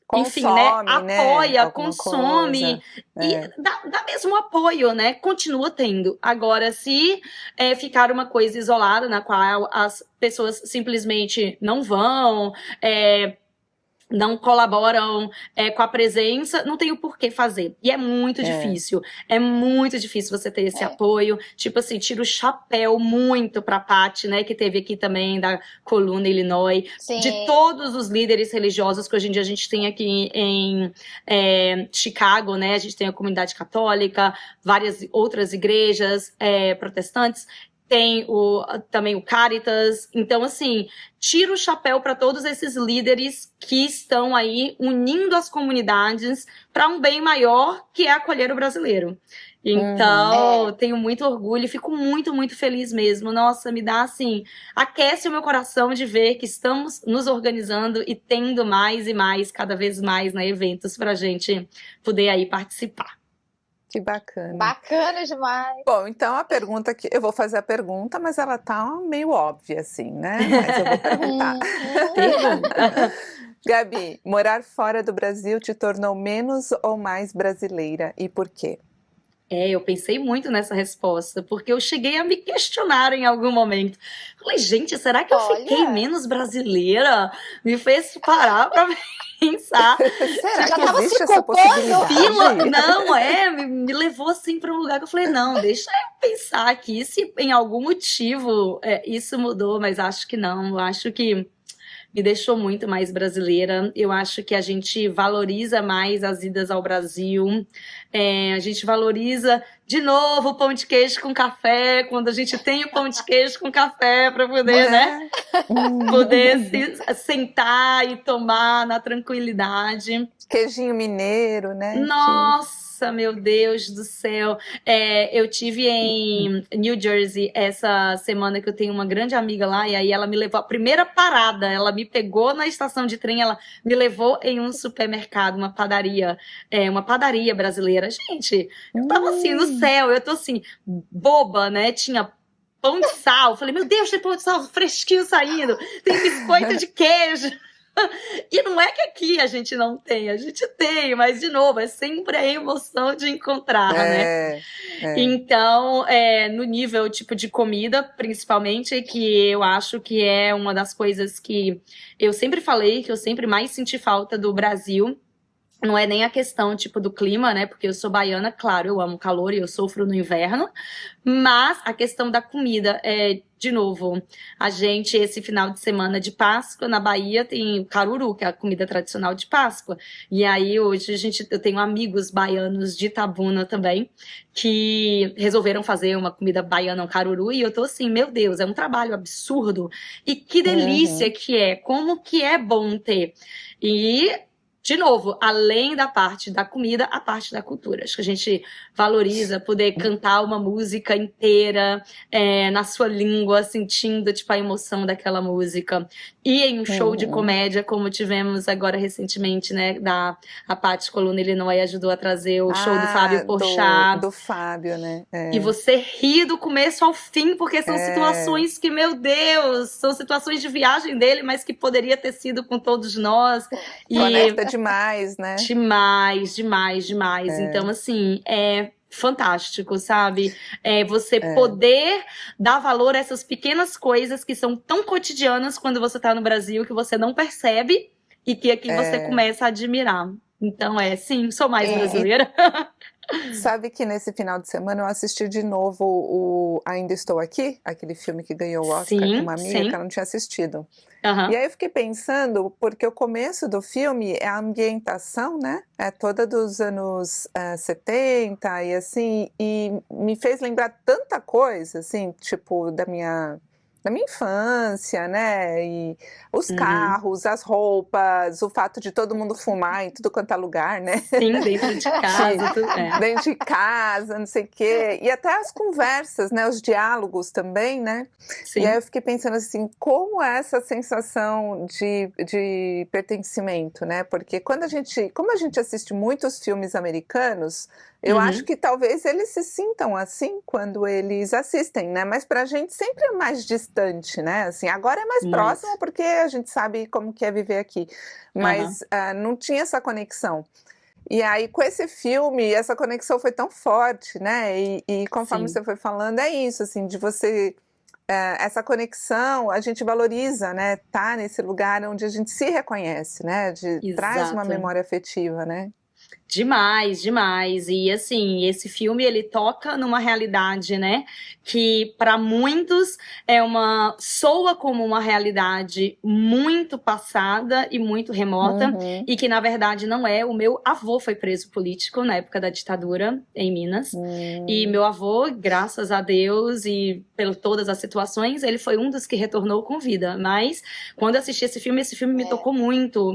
consome, enfim, né? Apoia, consome. Coisa. E dá mesmo apoio, né? Continua tendo. Agora, se ficar uma coisa isolada, na qual as pessoas simplesmente não vão, não colaboram com a presença, não tem o porquê fazer. E é muito difícil. É muito difícil você ter esse apoio. Tipo assim, tiro o chapéu muito pra Paty, né? Que teve aqui também, da Coluna Illinois. Sim. De todos os líderes religiosos que hoje em dia a gente tem aqui em Chicago, né? A gente tem a comunidade católica, várias outras igrejas protestantes. Tem também o Caritas. Então, assim, tiro o chapéu para todos esses líderes que estão aí unindo as comunidades para um bem maior, que é acolher o brasileiro. Então, tenho muito orgulho e fico muito, muito feliz mesmo. Nossa, me dá, assim, aquece o meu coração de ver que estamos nos organizando e tendo mais e mais, cada vez mais, né, eventos para a gente poder aí participar. Que bacana. Bacana demais. Bom, então a pergunta que eu vou fazer a pergunta, mas ela tá meio óbvia assim, né? Mas eu vou perguntar. Pergunta. Gabi, morar fora do Brasil te tornou menos ou mais brasileira e por quê? Eu pensei muito nessa resposta, porque eu cheguei a me questionar em algum momento. Falei, gente, será que eu fiquei menos brasileira? Me fez parar pra pensar. Será já que tava existe se essa possibilidade? Não, me levou assim para um lugar que eu falei, não, deixa eu pensar aqui se em algum motivo isso mudou, mas acho que não, eu acho que me deixou muito mais brasileira. Eu acho que a gente valoriza mais as idas ao Brasil, a gente valoriza de novo, o pão de queijo com café, quando a gente tem o pão de queijo com café para poder, né? Poder se sentar e tomar na tranquilidade. Queijinho mineiro, né? Nossa, meu Deus do céu. Eu tive em New Jersey essa semana, que eu tenho uma grande amiga lá, e aí ela me levou, a primeira parada, ela me pegou na estação de trem, ela me levou em um supermercado, uma padaria brasileira. Gente, eu tava assim, no céu, eu tô assim, boba, né? Tinha pão de sal, falei, meu Deus, tem pão de sal fresquinho saindo, tem biscoito de queijo. E não é que aqui a gente não tem, a gente tem, mas de novo, é sempre a emoção de encontrar, né? Então, no nível tipo de comida, principalmente, que eu acho que é uma das coisas que eu sempre falei, que eu sempre mais senti falta do Brasil. Não é nem a questão, tipo, do clima, né? Porque eu sou baiana, claro, eu amo calor e eu sofro no inverno. Mas a questão da comida de novo, a gente, esse final de semana de Páscoa, na Bahia, tem o caruru, que é a comida tradicional de Páscoa. E aí, hoje, eu tenho amigos baianos de Itabuna também, que resolveram fazer uma comida baiana, um caruru, e eu tô assim, meu Deus, é um trabalho absurdo. E que delícia que é, como que é bom ter. E... de novo, além da parte da comida, a parte da cultura. Acho que a gente valoriza poder cantar uma música inteira na sua língua, sentindo tipo, a emoção daquela música. E em um show de comédia, como tivemos agora recentemente, né? A Paty Coluna Illinois ajudou a trazer o show do Fábio Porchat. Do Fábio, né? E você ri do começo ao fim, porque são situações que, meu Deus, são situações de viagem dele, mas que poderia ter sido com todos nós. Conecta demais, né? Demais. Então, assim, é fantástico, sabe? Você poder dar valor a essas pequenas coisas que são tão cotidianas quando você tá no Brasil, que você não percebe e que aqui você começa a admirar. Então, sim, sou mais brasileira. Sabe que nesse final de semana eu assisti de novo o Ainda Estou Aqui, aquele filme que ganhou o Oscar com uma amiga que eu não tinha assistido. E aí eu fiquei pensando, porque o começo do filme é a ambientação, né? É toda dos anos 70 e assim, e me fez lembrar tanta coisa, assim, tipo, da minha infância, né? E os carros, as roupas, o fato de todo mundo fumar em tudo quanto é lugar, né? Sim, dentro de casa. Dentro de casa, não sei o quê. E até as conversas, né? Os diálogos também, né? Sim. E aí eu fiquei pensando assim, como é essa sensação de pertencimento, né? Porque como a gente assiste muitos filmes americanos, eu acho que talvez eles se sintam assim quando eles assistem, né? Mas pra gente sempre é mais distante, né? Assim, agora é mais próximo porque a gente sabe como que é viver aqui. Mas não tinha essa conexão. E aí, com esse filme, essa conexão foi tão forte, né? E conforme você foi falando, é isso, assim, de você... essa conexão, a gente valoriza, né? Tá nesse lugar onde a gente se reconhece, né? Traz uma memória afetiva, né? Demais. E assim, esse filme ele toca numa realidade, né, que para muitos soa como uma realidade muito passada e muito remota, e que na verdade não é. O meu avô foi preso político na época da ditadura em Minas, e meu avô, graças a Deus e por todas as situações, ele foi um dos que retornou com vida. Mas quando eu assisti esse filme me tocou muito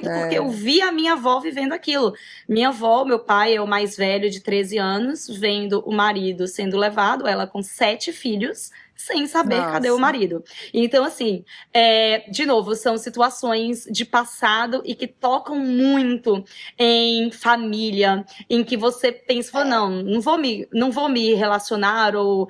porque eu vi a minha avó vivendo aquilo. Minha avó, meu pai é o mais velho de 13 anos, vendo o marido sendo levado, ela com 7 filhos, sem saber cadê o marido. Então, assim, de novo, são situações de passado e que tocam muito em família, em que você pensa, não vou me relacionar ou...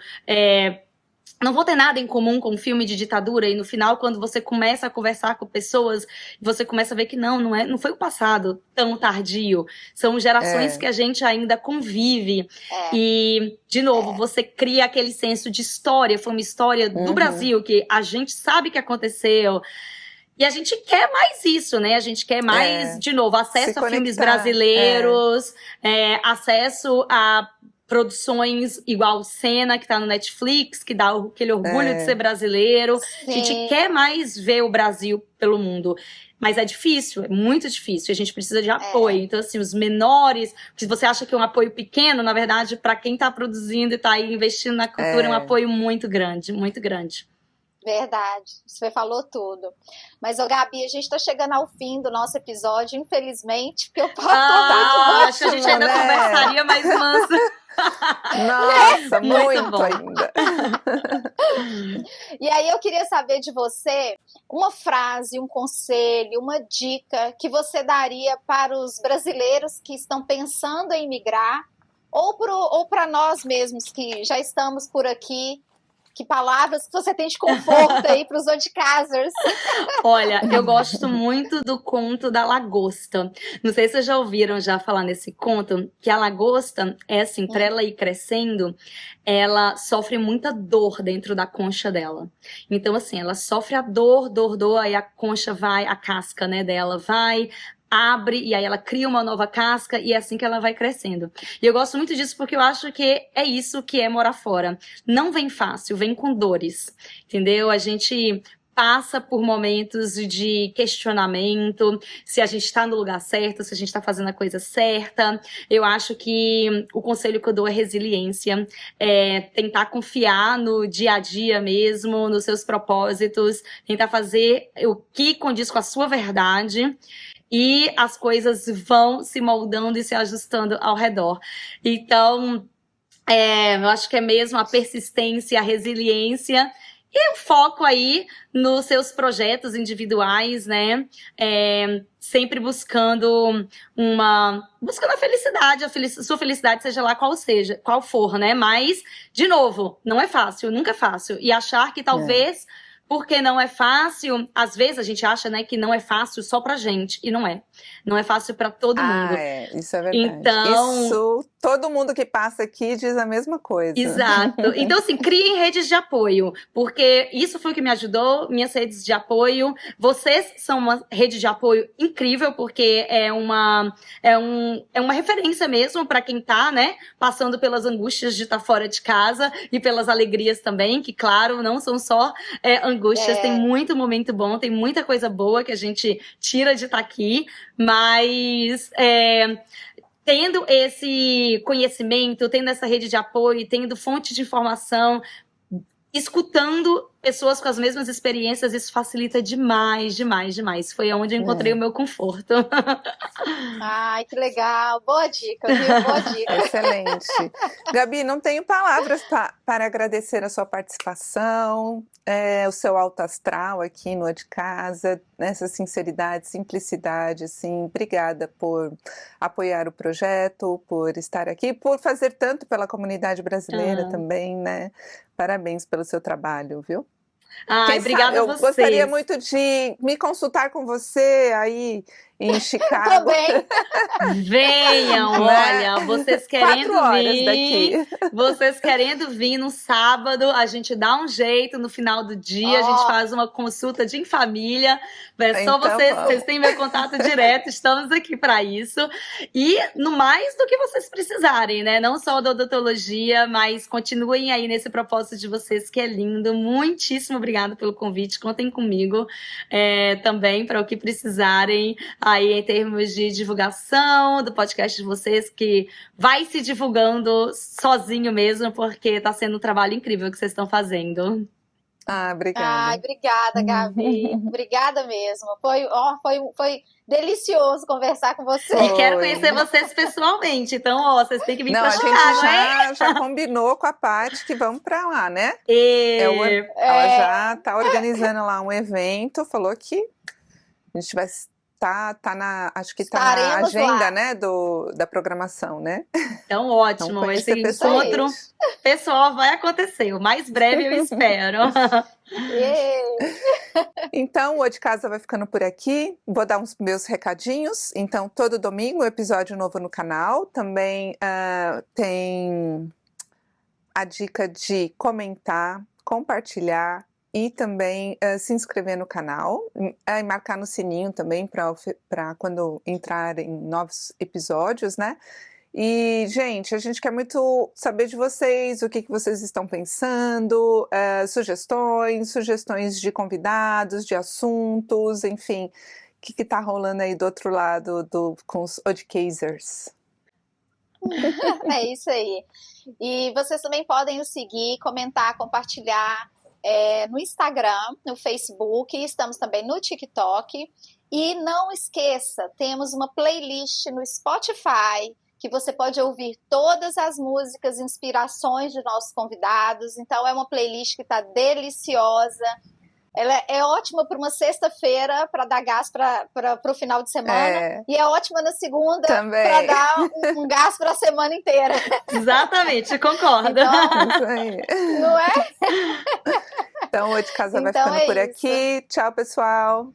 não vou ter nada em comum com um filme de ditadura, e no final, quando você começa a conversar com pessoas, você começa a ver que não foi o passado tão tardio. São gerações que a gente ainda convive. E, de novo, você cria aquele senso de história. Foi uma história do Brasil que a gente sabe que aconteceu. E a gente quer mais isso, né? A gente quer mais, de novo, acesso a filmes brasileiros, acesso a produções igual Cena, que tá no Netflix, que dá aquele orgulho de ser brasileiro. Sim. A gente quer mais ver o Brasil pelo mundo. Mas é difícil, é muito difícil. A gente precisa de apoio. Então, assim, os menores, que você acha que é um apoio pequeno, na verdade, para quem tá produzindo e tá aí investindo na cultura, é um apoio muito grande, muito grande. Verdade, você falou tudo. Mas, Gabi, a gente está chegando ao fim do nosso episódio, infelizmente, porque eu posso acho que a gente ainda conversaria mais mansa. Nossa, muito bom. Ainda. E aí eu queria saber de você uma frase, um conselho, uma dica que você daria para os brasileiros que estão pensando em migrar ou para nós mesmos que já estamos por aqui. Que palavras que você tem de conforto aí para os Odecasers? Olha, eu gosto muito do conto da lagosta. Não sei se vocês já ouviram falar nesse conto, que a lagosta é assim, para ela ir crescendo, ela sofre muita dor dentro da concha dela. Então, assim, ela sofre a dor, aí a concha vai, a casca, né, dela vai, abre e aí ela cria uma nova casca e é assim que ela vai crescendo. E eu gosto muito disso porque eu acho que é isso que é morar fora. Não vem fácil, vem com dores, entendeu? A gente passa por momentos de questionamento, se a gente está no lugar certo, se a gente está fazendo a coisa certa. Eu acho que o conselho que eu dou é resiliência, é tentar confiar no dia a dia mesmo, nos seus propósitos, tentar fazer o que condiz com a sua verdade. E as coisas vão se moldando e se ajustando ao redor. Então, eu acho que é mesmo a persistência, a resiliência e o foco aí nos seus projetos individuais, né? Sempre buscando a felicidade, sua felicidade seja lá qual for, né? Mas, de novo, não é fácil, nunca é fácil. E achar que talvez... Porque não é fácil, às vezes a gente acha, né, que não é fácil só pra gente, e não é. Não é fácil pra todo mundo. Isso é verdade. Então, isso, todo mundo que passa aqui diz a mesma coisa. Exato. Então, assim, criem redes de apoio, porque isso foi o que me ajudou, minhas redes de apoio. Vocês são uma rede de apoio incrível, porque é uma referência mesmo para quem tá, né, passando pelas angústias de estar fora de casa e pelas alegrias também, que, claro, não são só angústias, tem muito momento bom, tem muita coisa boa que a gente tira de estar aqui, mas tendo esse conhecimento, tendo essa rede de apoio, tendo fonte de informação, escutando pessoas com as mesmas experiências, isso facilita demais, demais, demais. Foi onde eu encontrei o meu conforto. Ai, que legal. Boa dica, viu? Boa dica. Excelente. Gabi, não tenho palavras para agradecer a sua participação, o seu alto astral aqui no De Casa, essa sinceridade, simplicidade, assim, obrigada por apoiar o projeto, por estar aqui, por fazer tanto pela comunidade brasileira também, né? Parabéns pelo seu trabalho, viu? Ai, obrigada a vocês. Eu gostaria muito de me consultar com você aí em Chicago. Também. Venham, olha, vocês querendo 4 horas vir, daqui. Vocês querendo vir no sábado, a gente dá um jeito no final do dia, a gente faz uma consulta em família, é só então, vocês têm meu contato direto, estamos aqui para isso, e no mais do que vocês precisarem, né, não só da odontologia, mas continuem aí nesse propósito de vocês, que é lindo, muitíssimo obrigada pelo convite, contem comigo também para o que precisarem, aí em termos de divulgação do podcast de vocês, que vai se divulgando sozinho mesmo, porque está sendo um trabalho incrível que vocês estão fazendo. Obrigada. Ai, obrigada, Gabi. Obrigada mesmo. Foi delicioso conversar com você. E quero conhecer vocês pessoalmente, então, vocês têm que vir para Chicago, a gente já combinou com a Paty que vamos para lá, né? Ela já está organizando lá um evento, falou que a gente vai... acho que tá na agenda, lá, né, da programação, né? Então, ótimo. Então, esse encontro pessoal vai acontecer. O mais breve eu espero. Então, o De Casa vai ficando por aqui. Vou dar uns meus recadinhos. Então, todo domingo, episódio novo no canal. Também tem a dica de comentar, compartilhar, e também se inscrever no canal e marcar no sininho também para quando entrarem novos episódios, né? E, gente, a gente quer muito saber de vocês, o que vocês estão pensando, sugestões de convidados, de assuntos, enfim, o que tá rolando aí do outro lado com os Odcasers. É isso aí. E vocês também podem nos seguir, comentar, compartilhar no Instagram, no Facebook, estamos também no TikTok. E não esqueça, temos uma playlist no Spotify, que você pode ouvir todas as músicas, inspirações de nossos convidados. Então é uma playlist que está deliciosa. Ela é ótima para uma sexta-feira, para dar gás para o final de semana. E é ótima na segunda, para dar um gás para a semana inteira. Exatamente, concordo. Então, isso aí. Não é? Então, o De Casa vai ficando por aqui. Tchau, pessoal.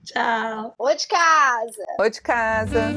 Tchau. O De Casa. O De Casa.